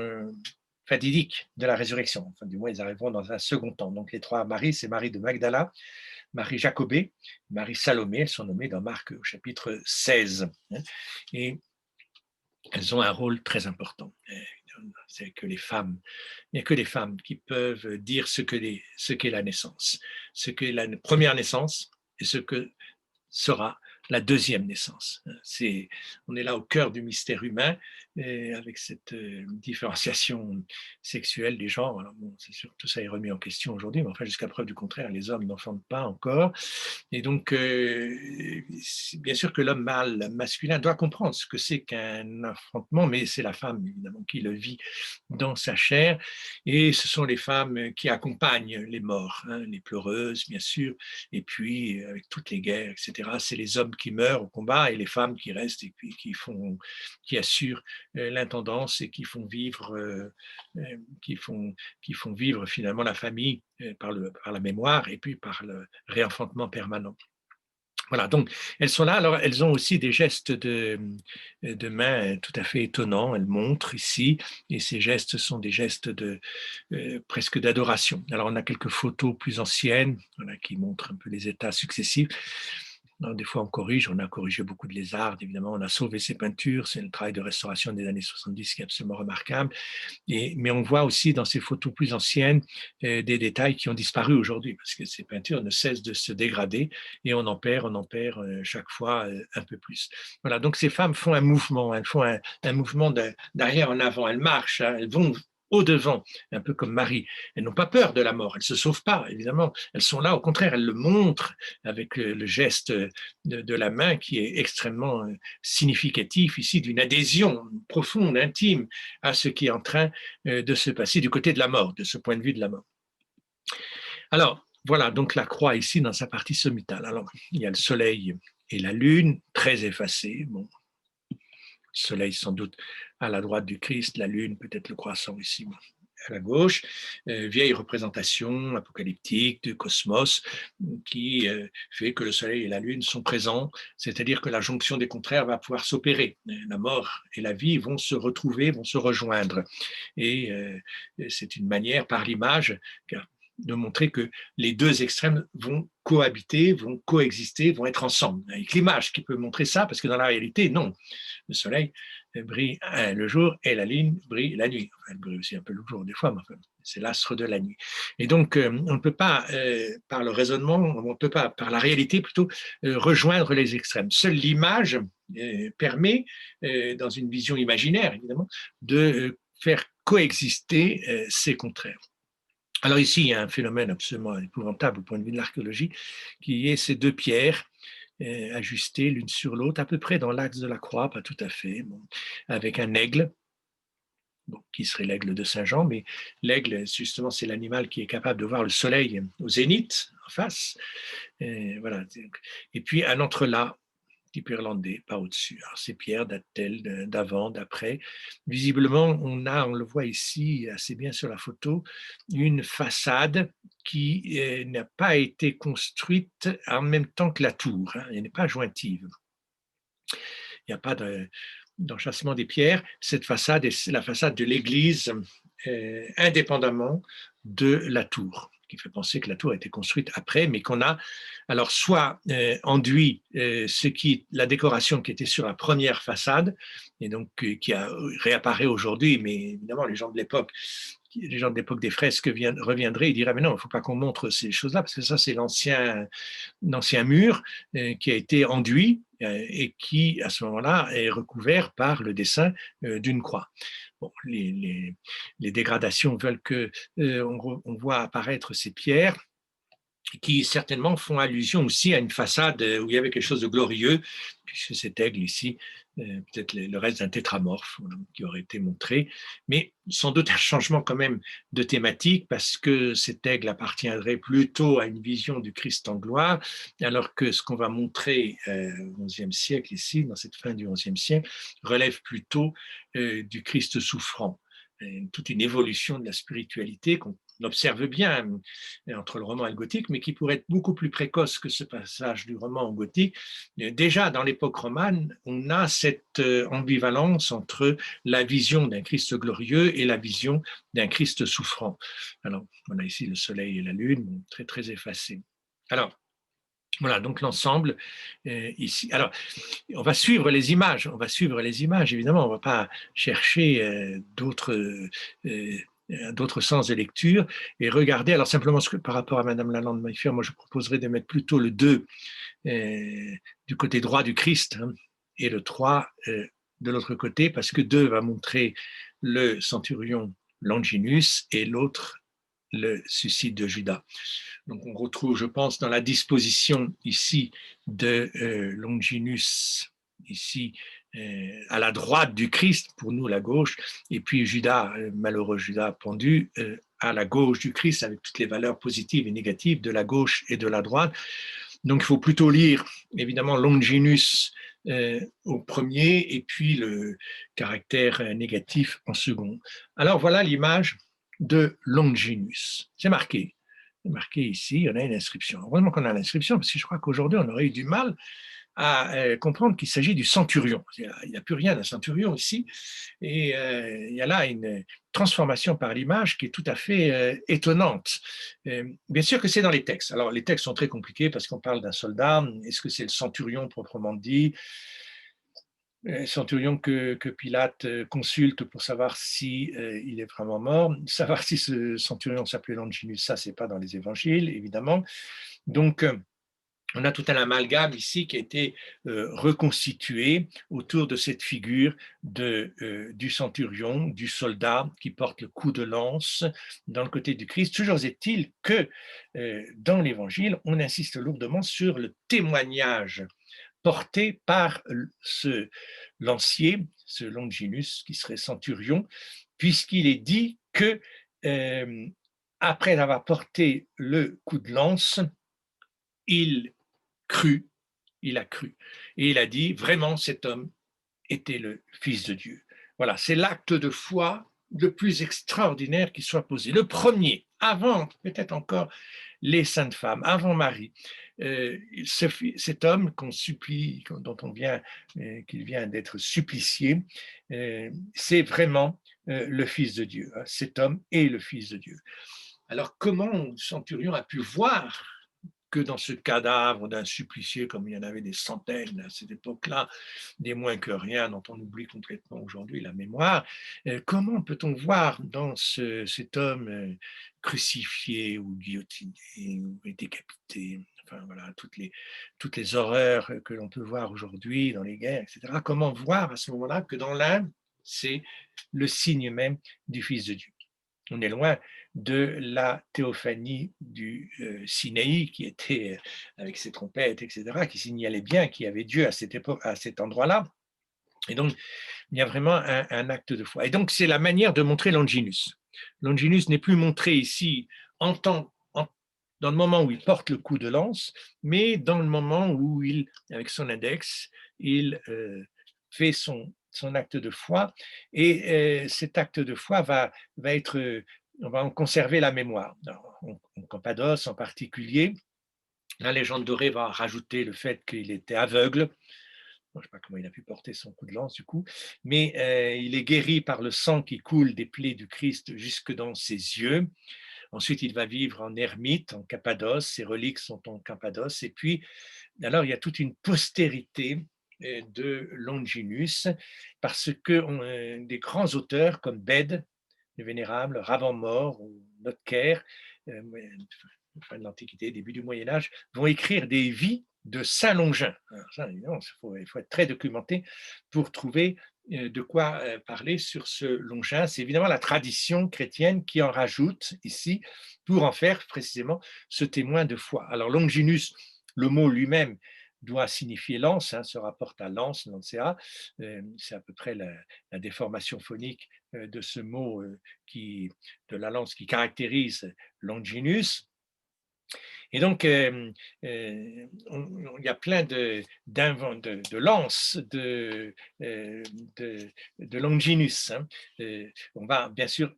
fatidique de la résurrection. Enfin, du moins, ils arriveront dans un second temps. Donc, les trois maris, c'est Marie de Magdala, Marie Jacobée, Marie Salomé, elles sont nommées dans Marc au chapitre 16. Et elles ont un rôle très important. C'est que les femmes, il n'y a que les femmes qui peuvent dire ce qu'est la naissance, ce qu'est la première naissance et ce que sera la deuxième naissance. On est là au cœur du mystère humain, avec cette différenciation sexuelle des genres. Alors bon, c'est sûr que tout ça est remis en question aujourd'hui, mais enfin, jusqu'à preuve du contraire, les hommes n'enfantent pas encore. Et donc, bien sûr que l'homme mâle, masculin, doit comprendre ce que c'est qu'un affrontement, mais c'est la femme, évidemment, qui le vit dans sa chair. Et ce sont les femmes qui accompagnent les morts, hein, les pleureuses, bien sûr, et puis avec toutes les guerres, etc. C'est les hommes qui meurent au combat et les femmes qui restent et puis qui assurent l'intendance et qui font vivre, qui font vivre finalement la famille par la mémoire et puis par le réenfantement permanent. Voilà, donc elles sont là. Alors, elles ont aussi des gestes de main tout à fait étonnants. Elles montrent ici, et ces gestes sont des gestes presque d'adoration. Alors, on a quelques photos plus anciennes, voilà, qui montrent un peu les états successifs. Alors, des fois, on a corrigé beaucoup de lézardes, évidemment, on a sauvé ces peintures. C'est le travail de restauration des années 70 qui est absolument remarquable. Mais on voit aussi dans ces photos plus anciennes des détails qui ont disparu aujourd'hui, parce que ces peintures ne cessent de se dégrader et on en perd chaque fois un peu plus. Voilà, donc ces femmes font un mouvement, elles font un mouvement d'arrière en avant, elles marchent, hein, elles vont au-devant, un peu comme Marie. Elles n'ont pas peur de la mort, elles ne se sauvent pas, évidemment. Elles sont là, au contraire, elles le montrent avec le geste de la main qui est extrêmement significatif ici d'une adhésion profonde, intime à ce qui est en train de se passer du côté de la mort, de ce point de vue de la mort. Alors, voilà, donc la croix ici dans sa partie sommitale. Alors, il y a le soleil et la lune, très effacés. Bon, le soleil sans doute à la droite du Christ, la lune, peut-être le croissant ici à la gauche, vieille représentation apocalyptique du cosmos qui fait que le soleil et la lune sont présents, c'est-à-dire que la jonction des contraires va pouvoir s'opérer. La mort et la vie vont se retrouver, vont se rejoindre. Et c'est une manière, par l'image, de montrer que les deux extrêmes vont cohabiter, vont coexister, vont être ensemble. Avec l'image qui peut montrer ça, parce que dans la réalité, non. Le soleil brille le jour et la lune brille la nuit. Enfin, elle brille aussi un peu le jour des fois, mais enfin, c'est l'astre de la nuit. Et donc, on ne peut pas, par le raisonnement, on ne peut pas, par la réalité plutôt, rejoindre les extrêmes. Seule l'image permet, dans une vision imaginaire évidemment, de faire coexister ces contraires. Alors ici, il y a un phénomène absolument épouvantable au point de vue de l'archéologie, qui est ces deux pierres ajustées l'une sur l'autre, à peu près dans l'axe de la croix, pas tout à fait, bon, avec un aigle, bon, qui serait l'aigle de Saint-Jean, mais l'aigle, justement, c'est l'animal qui est capable de voir le soleil au zénith, en face. Et, voilà. Et puis un entrelacs type irlandais, pas au-dessus. Alors, ces pierres datent-elles d'avant, d'après? Visiblement, on le voit ici assez bien sur la photo, une façade qui n'a pas été construite en même temps que la tour, hein, elle n'est pas jointive. Il n'y a pas d'enchâssement des pierres. Cette façade est la façade de l'église, indépendamment de la tour, qui fait penser que la tour a été construite après, mais qu'on a alors soit enduit la décoration qui était sur la première façade, et donc qui réapparaît aujourd'hui, mais évidemment les gens de l'époque des fresques reviendraient et diraient mais non, il ne faut pas qu'on montre ces choses-là, parce que ça c'est l'ancien mur qui a été enduit et qui, à ce moment-là, est recouvert par le dessin d'une croix. Bon, les dégradations veulent on voit apparaître ces pierres qui certainement font allusion aussi à une façade où il y avait quelque chose de glorieux, puisque cet aigle ici, peut-être le reste d'un tétramorphe qui aurait été montré, mais sans doute un changement quand même de thématique, parce que cet aigle appartiendrait plutôt à une vision du Christ en gloire, alors que ce qu'on va montrer au XIe siècle ici, dans cette fin du XIe siècle, relève plutôt du Christ souffrant. Toute une évolution de la spiritualité qu'on observe bien entre le roman et le gothique, mais qui pourrait être beaucoup plus précoce que ce passage du roman au gothique. Déjà, dans l'époque romane, on a cette ambivalence entre la vision d'un Christ glorieux et la vision d'un Christ souffrant. Alors, on a ici le soleil et la lune, très, très effacés. Alors, voilà, donc l'ensemble ici. Alors, on va suivre les images, évidemment, on ne va pas chercher d'autres sens de lecture et regarder, alors simplement par rapport à Madame Lalande-Maillefer, moi je proposerais de mettre plutôt le 2 du côté droit du Christ, hein, et le 3 de l'autre côté, parce que 2 va montrer le centurion Longinus et l'autre le suicide de Judas. Donc on retrouve, je pense, dans la disposition ici de Longinus, ici à la droite du Christ, pour nous la gauche, et puis Judas, malheureux Judas pendu, à la gauche du Christ, avec toutes les valeurs positives et négatives de la gauche et de la droite. Donc il faut plutôt lire évidemment Longinus au premier et puis le caractère négatif en second. Alors voilà l'image de Longinus. C'est marqué. C'est marqué ici, on a une inscription. Heureusement qu'on a l'inscription, parce que je crois qu'aujourd'hui, on aurait eu du mal à comprendre qu'il s'agit du centurion. Il n'y a plus rien d'un centurion ici. Et il y a là une transformation par l'image qui est tout à fait étonnante. Bien sûr que c'est dans les textes. Alors, les textes sont très compliqués parce qu'on parle d'un soldat. Est-ce que c'est le centurion proprement dit? Centurion que Pilate consulte pour savoir si il est vraiment mort, savoir si ce centurion s'appelait Longinus, ça c'est pas dans les évangiles évidemment. Donc on a tout un amalgame ici qui a été reconstitué autour de cette figure du centurion, du soldat qui porte le coup de lance dans le côté du Christ. Toujours est-il que dans l'évangile, on insiste lourdement sur le témoignage porté par ce lancier, ce Longinus, qui serait centurion, puisqu'il est dit que après avoir porté le coup de lance, il crut, il a cru. Et il a dit, vraiment, cet homme était le Fils de Dieu. Voilà, c'est l'acte de foi le plus extraordinaire qui soit posé. Le premier, avant peut-être encore les saintes femmes, avant Marie, cet homme qu'on supplie, dont on vient, qu'il vient d'être supplicié, c'est vraiment le Fils de Dieu. Hein. Cet homme est le Fils de Dieu. Alors comment le centurion a pu voir que dans ce cadavre d'un supplicié, comme il y en avait des centaines à cette époque-là, des moins que rien, dont on oublie complètement aujourd'hui la mémoire, comment peut-on voir dans cet homme crucifié ou guillotiné ou décapité, enfin voilà, toutes les horreurs que l'on peut voir aujourd'hui dans les guerres, etc., comment voir à ce moment-là que dans l'un, c'est le signe même du Fils de Dieu. On est loin de la théophanie du Sinaï qui était avec ses trompettes, etc., qui signalait bien qu'il y avait Dieu à cette époque, à cet endroit-là. Et donc, il y a vraiment un acte de foi. Et donc, c'est la manière de montrer Longinus. Longinus n'est plus montré ici en temps, dans le moment où il porte le coup de lance, mais dans le moment où il, avec son index, il fait son acte de foi. Et cet acte de foi va être, on va en conserver la mémoire. En Cappadoce en particulier, la légende dorée va rajouter le fait qu'il était aveugle. Je ne sais pas comment il a pu porter son coup de lance du coup, mais il est guéri par le sang qui coule des plaies du Christ jusque dans ses yeux. Ensuite, il va vivre en ermite, en Cappadoce, ses reliques sont en Cappadoce, et puis, alors, il y a toute une postérité de Longinus, parce que des grands auteurs comme Bède, le Vénérable, Ravens-Mort ou Notker, fin de l'Antiquité, début du Moyen-Âge, vont écrire des vies de Saint Longin. Alors ça, évidemment, il faut être très documenté pour trouver de quoi parler sur ce Longin. C'est évidemment la tradition chrétienne qui en rajoute ici pour en faire précisément ce témoin de foi. Alors Longinus, le mot lui-même doit signifier lance, se rapporte à lance, lancea, c'est à peu près la déformation phonique de ce mot de la lance qui caractérise Longinus. Et donc, il y a plein de lances de Longinus. On va bien sûr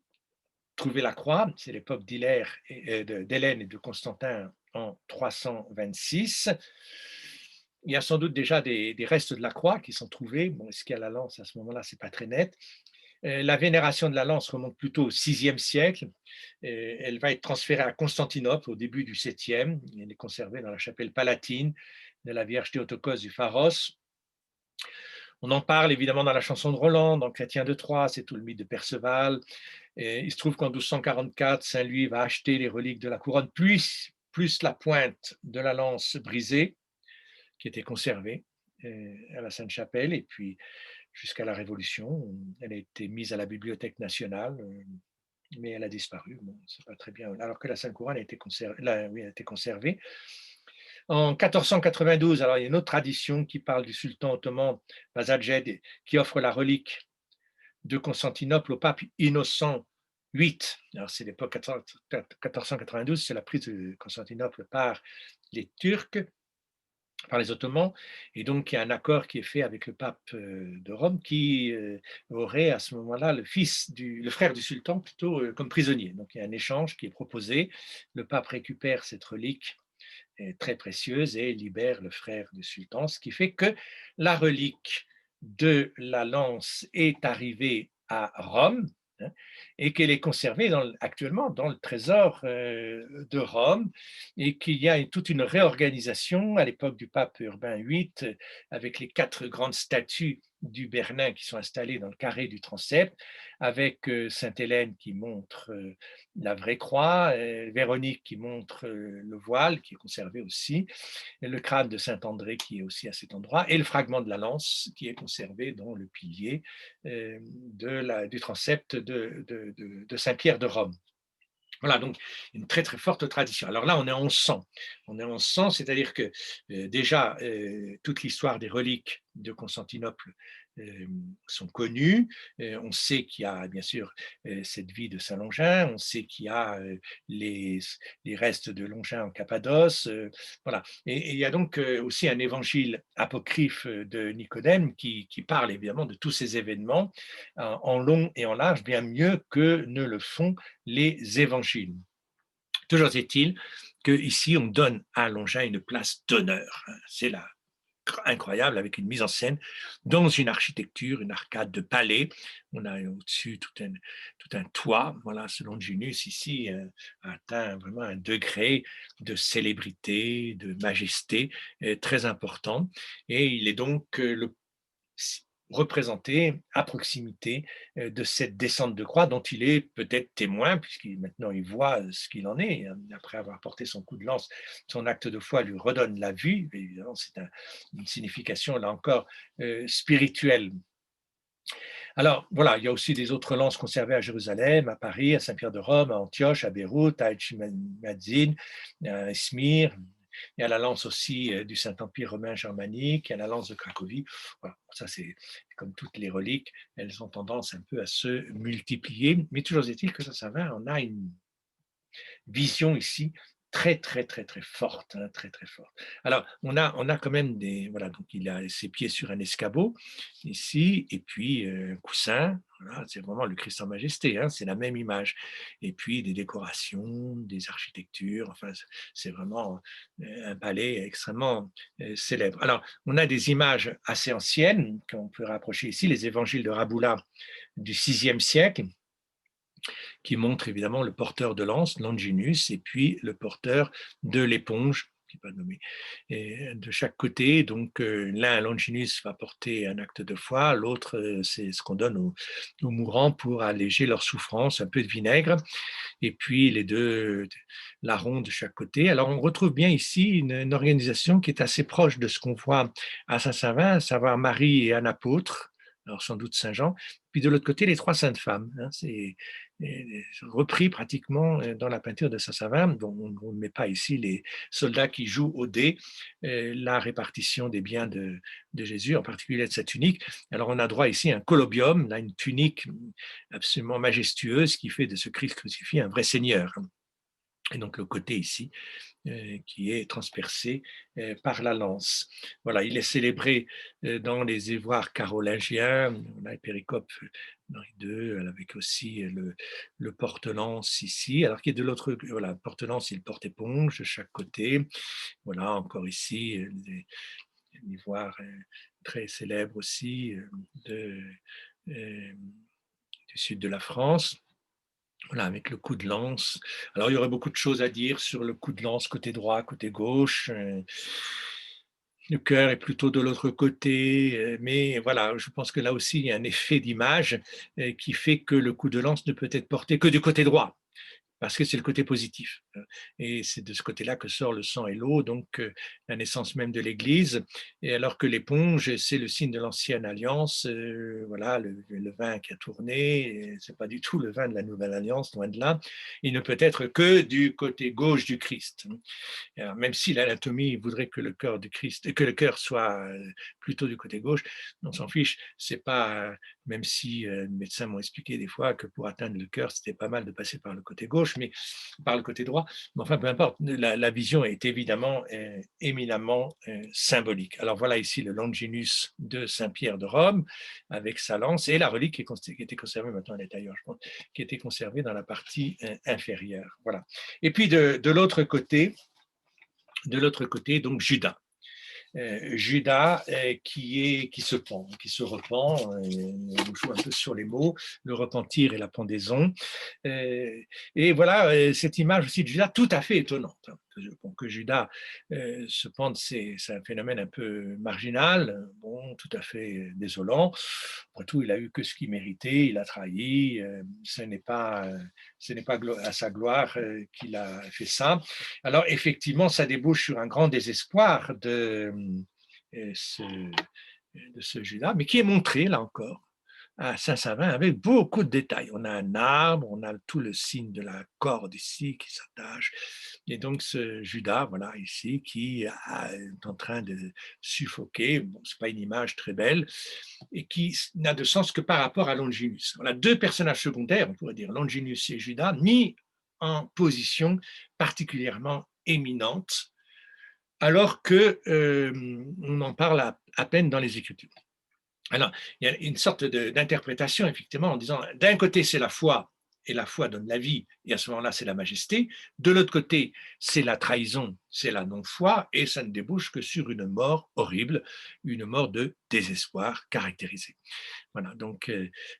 trouver la croix, c'est l'époque d'Hélène et de Constantin en 326. Il y a sans doute déjà des restes de la croix qui sont trouvés. Bon, est-ce qu'il y a la lance à ce moment-là? C'est pas très net. La vénération de la lance remonte plutôt au VIe siècle. Elle va être transférée à Constantinople au début du VIIe. Elle est conservée dans la chapelle palatine de la Vierge Théotokos du Pharos. On en parle évidemment dans la chanson de Roland, dans Chrétien de Troyes, c'est tout le mythe de Perceval. Et il se trouve qu'en 1244, Saint-Louis va acheter les reliques de la couronne, plus la pointe de la lance brisée, qui était conservée à la Sainte-Chapelle. Et puis, jusqu'à la Révolution, elle a été mise à la Bibliothèque nationale, mais elle a disparu. Bon, c'est pas très bien. Alors que la Sainte Couronne a été conservée. En 1492, alors il y a une autre tradition qui parle du sultan ottoman Bazadjed, qui offre la relique de Constantinople au pape Innocent VIII. Alors c'est l'époque 1492, c'est la prise de Constantinople par les Turcs, par les Ottomans, et donc il y a un accord qui est fait avec le pape de Rome qui aurait à ce moment-là le frère du sultan plutôt comme prisonnier. Donc il y a un échange qui est proposé, le pape récupère cette relique très précieuse et libère le frère du sultan, ce qui fait que la relique de la lance est arrivée à Rome, et qu'elle est conservée actuellement dans le trésor de Rome, et qu'il y a toute une réorganisation à l'époque du pape Urbain VIII, avec les 4 grandes statues du Bernin qui sont installées dans le carré du transept, avec Sainte-Hélène qui montre la vraie croix, Véronique qui montre le voile, qui est conservé aussi, et le crâne de Saint-André qui est aussi à cet endroit, et le fragment de la lance qui est conservé dans le pilier du transept de Saint-Pierre de Rome. Voilà, donc une très très forte tradition. Alors là, on est en 1100. On est en 1100, c'est-à-dire que déjà, toute l'histoire des reliques de Constantinople sont connues. On sait qu'il y a bien sûr cette vie de Saint Longin, on sait qu'il y a les, les restes de Longin en Cappadoce. Voilà. Et il y a donc aussi un évangile apocryphe de Nicodème qui parle évidemment de tous ces événements en long et en large, bien mieux que ne le font les évangiles. Toujours est-il qu'ici, on donne à Longin une place d'honneur. C'est là incroyable, avec une mise en scène dans une architecture, une arcade de palais. On a au-dessus tout un toit. Voilà, ce Longinus ici atteint vraiment un degré de célébrité, de majesté très important. Et il est donc représenté à proximité de cette descente de croix dont il est peut-être témoin, puisqu'il maintenant il voit ce qu'il en est. Après avoir porté son coup de lance, son acte de foi lui redonne la vue. Évidemment, c'est une signification, là encore, spirituelle. Alors voilà, il y a aussi des autres lances conservées à Jérusalem, à Paris, à Saint-Pierre de Rome, à Antioche, à Beyrouth, à Etchimadzin, à Izmir. Il y a la lance aussi du Saint-Empire romain germanique, il y a la lance de Cracovie. Voilà, ça c'est comme toutes les reliques, elles ont tendance un peu à se multiplier. Mais toujours est-il que ça va, on a une vision ici très, très, très, très forte, hein, très, très forte. Alors, on a quand même des, voilà, donc il a ses pieds sur un escabeau ici, et puis un coussin, voilà, c'est vraiment le Christ en majesté, hein, c'est la même image. Et puis des décorations, des architectures, enfin, c'est vraiment un palais extrêmement célèbre. Alors, on a des images assez anciennes qu'on peut rapprocher ici, les évangiles de Raboula du VIe siècle, qui montre évidemment le porteur de l'anse, Longinus, et puis le porteur de l'éponge, qui n'est pas nommé, et de chaque côté. Donc l'un, Longinus, va porter un acte de foi, l'autre, c'est ce qu'on donne aux mourants pour alléger leur souffrance, un peu de vinaigre, et puis les deux larrons de chaque côté. Alors on retrouve bien ici une organisation qui est assez proche de ce qu'on voit à Saint-Savin, à savoir Marie et un apôtre, alors sans doute Saint Jean, puis de l'autre côté les trois saintes femmes. Hein, c'est repris pratiquement dans la peinture de Saint-Savin, dont on ne met pas ici les soldats qui jouent au dé, la répartition des biens de Jésus, en particulier de sa tunique. Alors on a droit ici à un collobium, là, une tunique absolument majestueuse qui fait de ce Christ crucifié un vrai Seigneur. Et donc le côté ici qui est transpercé par la lance. Voilà, il est célébré dans les évoirs carolingiens, on a les péricopes d'Henri II, avec aussi le porte-lance ici, alors qu'il est de l'autre, voilà, porte-lance, il porte-éponge de chaque côté. Voilà, encore ici, l'ivoire très célèbre aussi de, du sud de la France. Voilà, avec le coup de lance. Alors, il y aurait beaucoup de choses à dire sur le coup de lance côté droit, côté gauche. Le cœur est plutôt de l'autre côté, mais voilà, je pense que là aussi, il y a un effet d'image qui fait que le coup de lance ne peut être porté que du côté droit parce que c'est le côté positif. Et c'est de ce côté-là que sort le sang et l'eau, donc la naissance même de l'Église. Et alors que l'éponge, c'est le signe de l'ancienne alliance, voilà, le vin qui a tourné, c'est pas du tout le vin de la nouvelle alliance, loin de là. Il ne peut être que du côté gauche du Christ. Alors, même si l'anatomie voudrait que le cœur du Christ, que le cœur soit plutôt du côté gauche, on s'en fiche. C'est pas, même si les médecins m'ont expliqué des fois que pour atteindre le cœur, c'était pas mal de passer par le côté gauche, mais par le côté droit. Mais enfin, peu importe. La vision est évidemment éminemment symbolique. Alors voilà ici le Longinus de Saint-Pierre de Rome avec sa lance et la relique qui était conservée maintenant, elle est ailleurs, je pense, qui était conservée dans la partie inférieure. Voilà. Et puis de l'autre côté, donc Judas. Judas qui se pend, qui se repent, on joue un peu sur les mots, le repentir et la pendaison. Et voilà, cette image aussi de Judas, tout à fait étonnante. Hein. Que Judas se pende, c'est un phénomène un peu marginal, bon, tout à fait désolant. Après tout, il a eu que ce qu'il méritait, il a trahi, ce n'est pas à sa gloire qu'il a fait ça. Alors effectivement, ça débouche sur un grand désespoir ce, de ce Judas, mais qui est montré là encore à Saint-Savin avec beaucoup de détails. On a un arbre, on a tout le signe de la corde ici qui s'attache. Et donc ce Judas, voilà, ici, qui est en train de suffoquer. Bon, ce n'est pas une image très belle, et qui n'a de sens que par rapport à Longinus. Voilà deux personnages secondaires, on pourrait dire Longinus et Judas, mis en position particulièrement éminente, alors que on en parle à peine dans les Écritures. Alors, il y a une sorte d'interprétation, effectivement, en disant, d'un côté, c'est la foi, et la foi donne la vie, et à ce moment-là, c'est la majesté. De l'autre côté, c'est la trahison, c'est la non-foi, et ça ne débouche que sur une mort horrible, une mort de désespoir caractérisée. Voilà, donc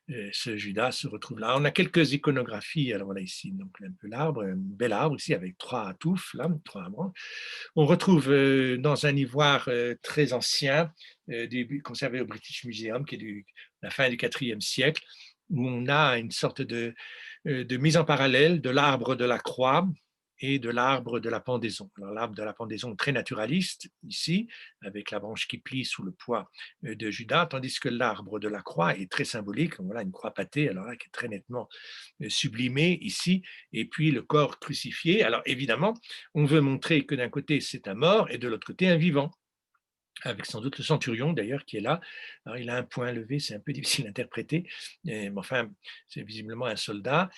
ce Judas se retrouve là. On a quelques iconographies, alors voilà ici, donc un peu l'arbre, un bel arbre ici avec trois touffes, là, trois branches. On retrouve dans un ivoire très ancien, conservé au British Museum, qui est de la fin du IVe siècle, où on a une sorte de mise en parallèle de l'arbre de la croix, et de l'arbre de la pendaison. Alors l'arbre de la pendaison très naturaliste ici, avec la branche qui plie sous le poids de Judas, tandis que l'arbre de la croix est très symbolique. Voilà une croix pâtée, alors là qui est très nettement sublimée ici, et puis le corps crucifié. Alors évidemment, on veut montrer que d'un côté c'est un mort et de l'autre côté un vivant, avec sans doute le centurion d'ailleurs qui est là. Alors, il a un point levé, c'est un peu difficile à interpréter, mais enfin, c'est visiblement un soldat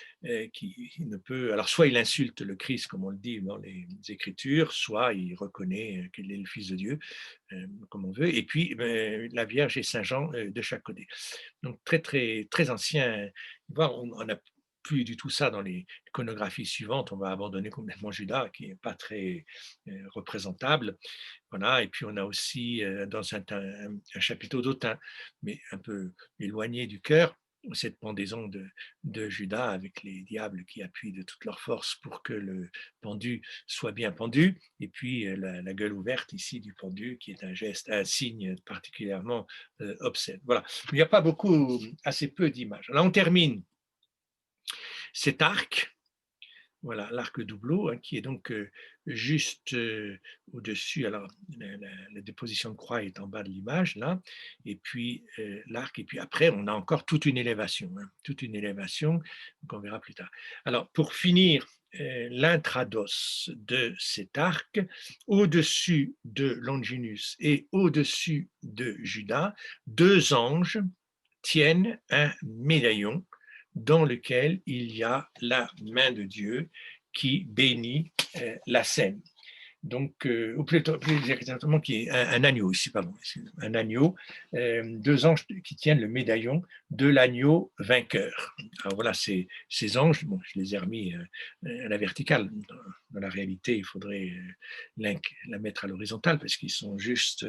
qui ne peut. Alors, soit il insulte le Christ, comme on le dit dans les Écritures, soit il reconnaît qu'il est le Fils de Dieu, comme on veut, et puis la Vierge et Saint Jean de chaque côté. Donc, très, très, très ancien. On n'a plus du tout ça dans les iconographies suivantes. On va abandonner complètement Judas, qui n'est pas très représentable. Voilà, et puis on a aussi dans un chapiteau d'Autun, mais un peu éloigné du cœur, cette pendaison de Judas avec les diables qui appuient de toute leur force pour que le pendu soit bien pendu, et puis la gueule ouverte ici du pendu, qui est un geste, un signe particulièrement obscène. Voilà, il n'y a pas beaucoup, assez peu d'images. Là, on termine cet arc. Voilà, l'arc doubleau, hein, qui est donc juste au-dessus. Alors, la déposition de croix est en bas de l'image, là, et puis l'arc, et puis après, on a encore toute une élévation, hein, toute une élévation qu'on verra plus tard. Alors, pour finir, l'intrados de cet arc, au-dessus de Longinus et au-dessus de Judas, deux anges tiennent un médaillon dans lequel il y a la main de Dieu qui bénit la scène. Donc, ou plutôt, plus exactement, qui est un agneau ici, pardon, un agneau, deux anges qui tiennent le médaillon de l'agneau vainqueur. Alors voilà, ces anges, bon, je les ai remis à la verticale. Dans la réalité, il faudrait la mettre à l'horizontale parce qu'ils sont juste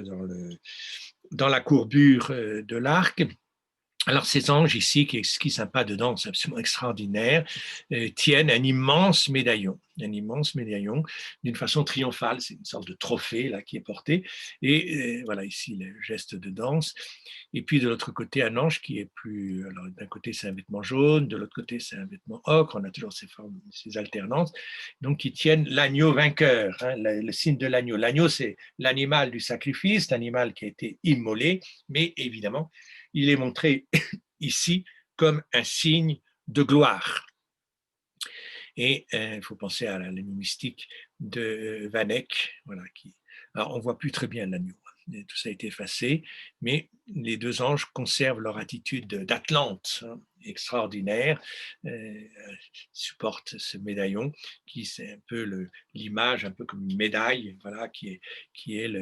dans la courbure de l'arc. Alors ces anges ici, qui esquissent un pas dedans, c'est absolument extraordinaire, tiennent un immense médaillon d'une façon triomphale, c'est une sorte de trophée là qui est porté, et voilà ici le geste de danse, et puis de l'autre côté un ange qui est plus, alors d'un côté c'est un vêtement jaune, de l'autre côté c'est un vêtement ocre, on a toujours ces formes, ces alternances, donc qui tiennent l'agneau vainqueur, hein, le signe de l'agneau. L'agneau c'est l'animal du sacrifice, l'animal qui a été immolé, mais évidemment il est montré ici comme un signe de gloire. Et il faut penser à la mystique de Van Eyck, voilà, alors on ne voit plus très bien l'agneau, tout ça a été effacé, mais les deux anges conservent leur attitude d'Atlante, hein, extraordinaire, supportent ce médaillon qui c'est un peu l'image, un peu comme une médaille, voilà, qui est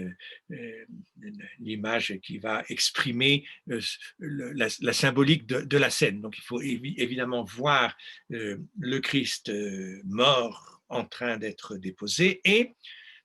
l'image qui va exprimer la symbolique de la scène. Donc il faut évidemment voir le Christ mort en train d'être déposé et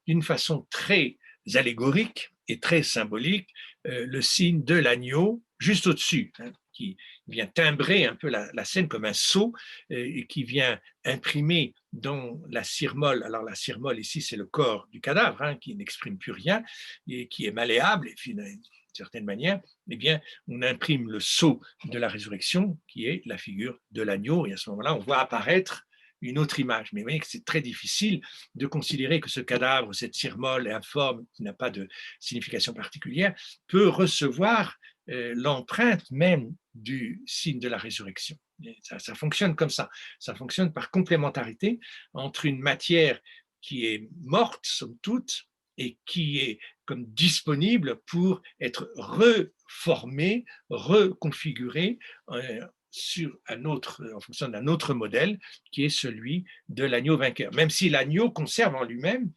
d'une façon très allégorique et très symbolique, le signe de l'agneau juste au-dessus, hein, qui vient timbrer un peu la scène comme un sceau et qui vient imprimer dans la cire-molle. Alors la cire-molle ici, c'est le corps du cadavre, hein, qui n'exprime plus rien et qui est malléable et d'une certaine manière, eh bien, on imprime le sceau de la résurrection qui est la figure de l'agneau et à ce moment-là, on voit apparaître une autre image. Mais vous voyez que c'est très difficile de considérer que ce cadavre, cette cire molle et informe, qui n'a pas de signification particulière, peut recevoir l'empreinte même du signe de la résurrection. Ça fonctionne comme ça. Ça fonctionne par complémentarité entre une matière qui est morte, somme toute, et qui est comme disponible pour être reformée, reconfigurée en fonction d'un autre modèle qui est celui de l'agneau vainqueur. Même si l'agneau conserve en lui-même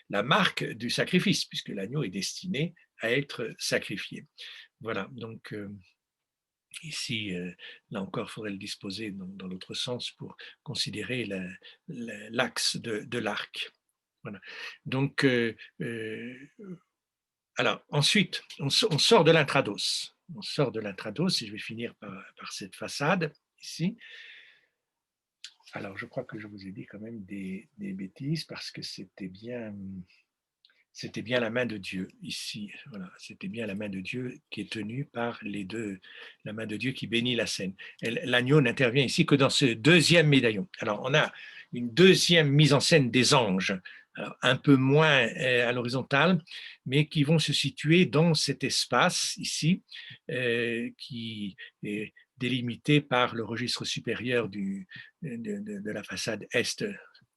la marque du sacrifice, puisque l'agneau est destiné à être sacrifié. Voilà, donc ici, là encore, il faudrait le disposer dans l'autre sens pour considérer l'axe de l'arc. Voilà. Donc, alors, ensuite, on sort de l'intrados. On sort de l'intrados, et je vais finir par cette façade, ici. Alors, je crois que je vous ai dit quand même des bêtises, parce que c'était bien la main de Dieu, ici. Voilà, c'était bien la main de Dieu qui est tenue par les deux, la main de Dieu qui bénit la scène. L'agneau n'intervient ici que dans ce deuxième médaillon. Alors, on a une deuxième mise en scène des anges, alors, un peu moins à l'horizontale, mais qui vont se situer dans cet espace ici, qui est délimité par le registre supérieur de la façade est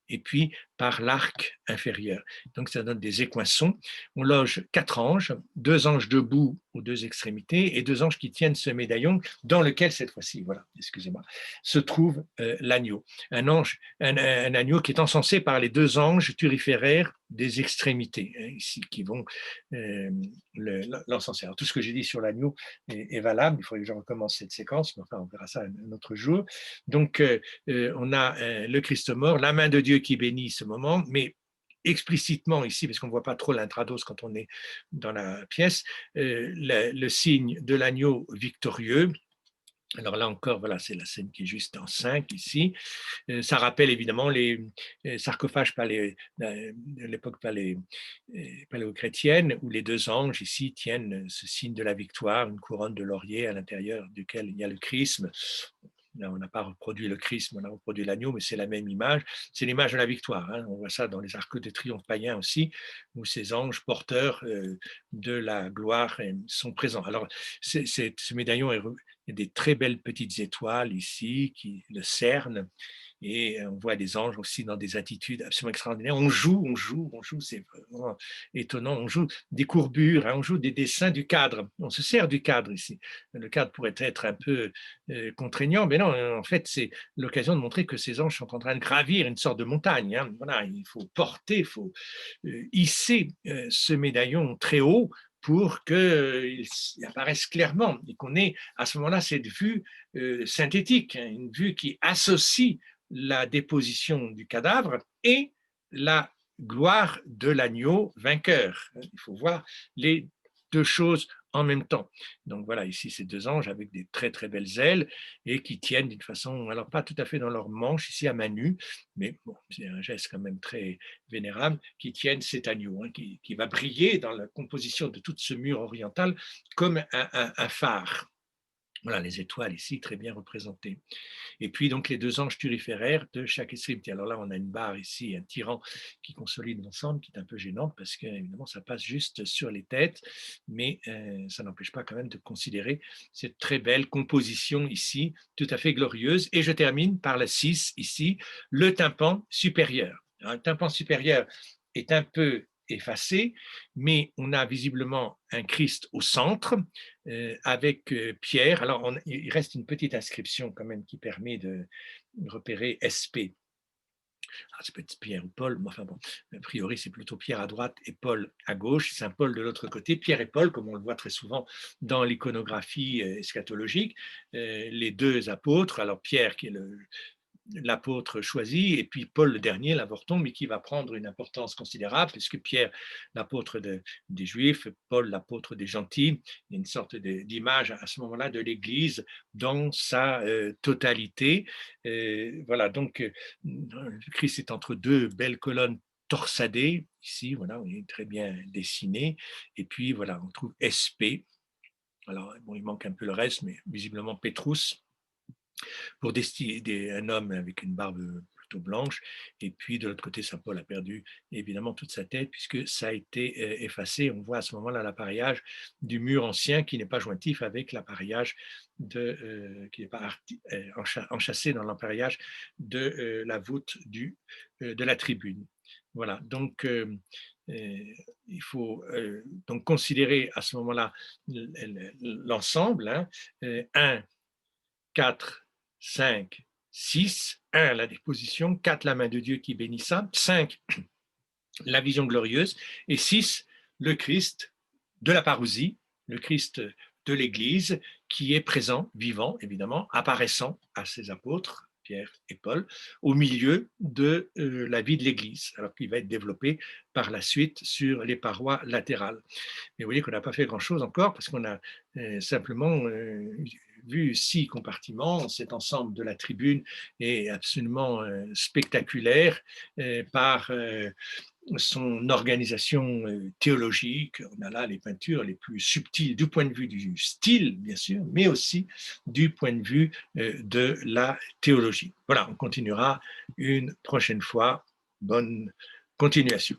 et puis par l'arc inférieur. Donc ça donne des équations. On loge 4 anges, 2 anges debout aux 2 extrémités et 2 anges qui tiennent ce médaillon dans lequel cette fois-ci, voilà, excusez-moi, se trouve l'agneau. Un agneau qui est encensé par les 2 anges turiféraires des extrémités, ici, qui vont l'encenser. Alors tout ce que j'ai dit sur l'agneau est valable, il faudrait que je recommence cette séquence, mais enfin on verra ça un autre jour. Donc on a le Christ mort, la main de Dieu qui bénit ce moment, mais explicitement ici, parce qu'on ne voit pas trop l'intrados quand on est dans la pièce, le signe de l'agneau victorieux. Alors là encore, voilà, c'est la scène qui est juste en 5 ici. Ça rappelle évidemment les sarcophages de l'époque paléo-chrétienne, où les 2 anges ici tiennent ce signe de la victoire, une couronne de laurier à l'intérieur duquel il y a le chrisme. Là, on n'a pas reproduit le chrisme, on a reproduit l'agneau, mais c'est la même image. C'est l'image de la victoire. Hein. On voit ça dans les arcs de triomphe païens aussi, où ces anges porteurs de la gloire sont présents. Alors, ce médaillon, il y a des très belles petites étoiles ici qui le cernent. Et on voit des anges aussi dans des attitudes absolument extraordinaires. On joue, c'est vraiment étonnant. On joue des courbures, hein, on joue des dessins du cadre. On se sert du cadre ici. Le cadre pourrait être un peu contraignant, mais non, en fait, c'est l'occasion de montrer que ces anges sont en train de gravir une sorte de montagne. Hein. Voilà, il faut porter, il faut hisser ce médaillon très haut pour qu'il apparaisse clairement et qu'on ait à ce moment-là cette vue synthétique, hein, une vue qui associe la déposition du cadavre et la gloire de l'agneau vainqueur. Il faut voir les 2 choses en même temps. Donc voilà, ici, ces 2 anges avec des très très belles ailes et qui tiennent d'une façon, alors pas tout à fait dans leur manche, ici à main nue, mais bon, c'est un geste quand même très vénérable, qui tiennent cet agneau, hein, qui va briller dans la composition de tout ce mur oriental comme un phare. Voilà, les étoiles ici très bien représentées. Et puis donc les 2 anges turiféraires de chaque extrémité. Alors là, on a une barre ici, un tirant qui consolide l'ensemble, qui est un peu gênante parce que évidemment ça passe juste sur les têtes, mais ça n'empêche pas quand même de considérer cette très belle composition ici, tout à fait glorieuse. Et je termine par la 6 ici, le tympan supérieur. Alors, le tympan supérieur est un peu effacé, mais on a visiblement un Christ au centre avec Pierre. Alors, il reste une petite inscription quand même qui permet de repérer SP. Ah, ça peut être Pierre ou Paul, mais enfin bon, a priori c'est plutôt Pierre à droite et Paul à gauche, Saint Paul de l'autre côté. Pierre et Paul, comme on le voit très souvent dans l'iconographie eschatologique, les 2 apôtres, alors Pierre qui est l'apôtre choisi, et puis Paul le dernier, l'avorton, mais qui va prendre une importance considérable, puisque Pierre, l'apôtre des Juifs, Paul, l'apôtre des gentils, il y a une sorte d'image à ce moment-là de l'Église dans sa totalité. Voilà, donc Christ est entre 2 belles colonnes torsadées, ici, voilà, on est très bien dessiné, et puis voilà, on trouve SP, alors bon, il manque un peu le reste, mais visiblement Pétrus, pour un homme avec une barbe plutôt blanche. Et puis de l'autre côté, Saint Paul a perdu évidemment toute sa tête puisque ça a été effacé. On voit à ce moment-là l'appareillage du mur ancien qui n'est pas jointif avec l'appareillage qui n'est pas enchâssé dans l'appareillage de la voûte de la tribune. Voilà, donc il faut donc considérer à ce moment-là l'ensemble, hein, 1, 4, 5, 6, 1, la déposition, 4, la main de Dieu qui bénit ça, 5, la vision glorieuse, et 6, le Christ de la parousie, le Christ de l'Église, qui est présent, vivant, évidemment, apparaissant à ses apôtres, Pierre et Paul, au milieu de la vie de l'Église, alors qu'il va être développé par la suite sur les parois latérales. Mais vous voyez qu'on n'a pas fait grand-chose encore, parce qu'on a simplement vu 6 compartiments. Cet ensemble de la tribune est absolument spectaculaire par son organisation théologique. On a là les peintures les plus subtiles du point de vue du style, bien sûr, mais aussi du point de vue de la théologie. Voilà, on continuera une prochaine fois. Bonne continuation.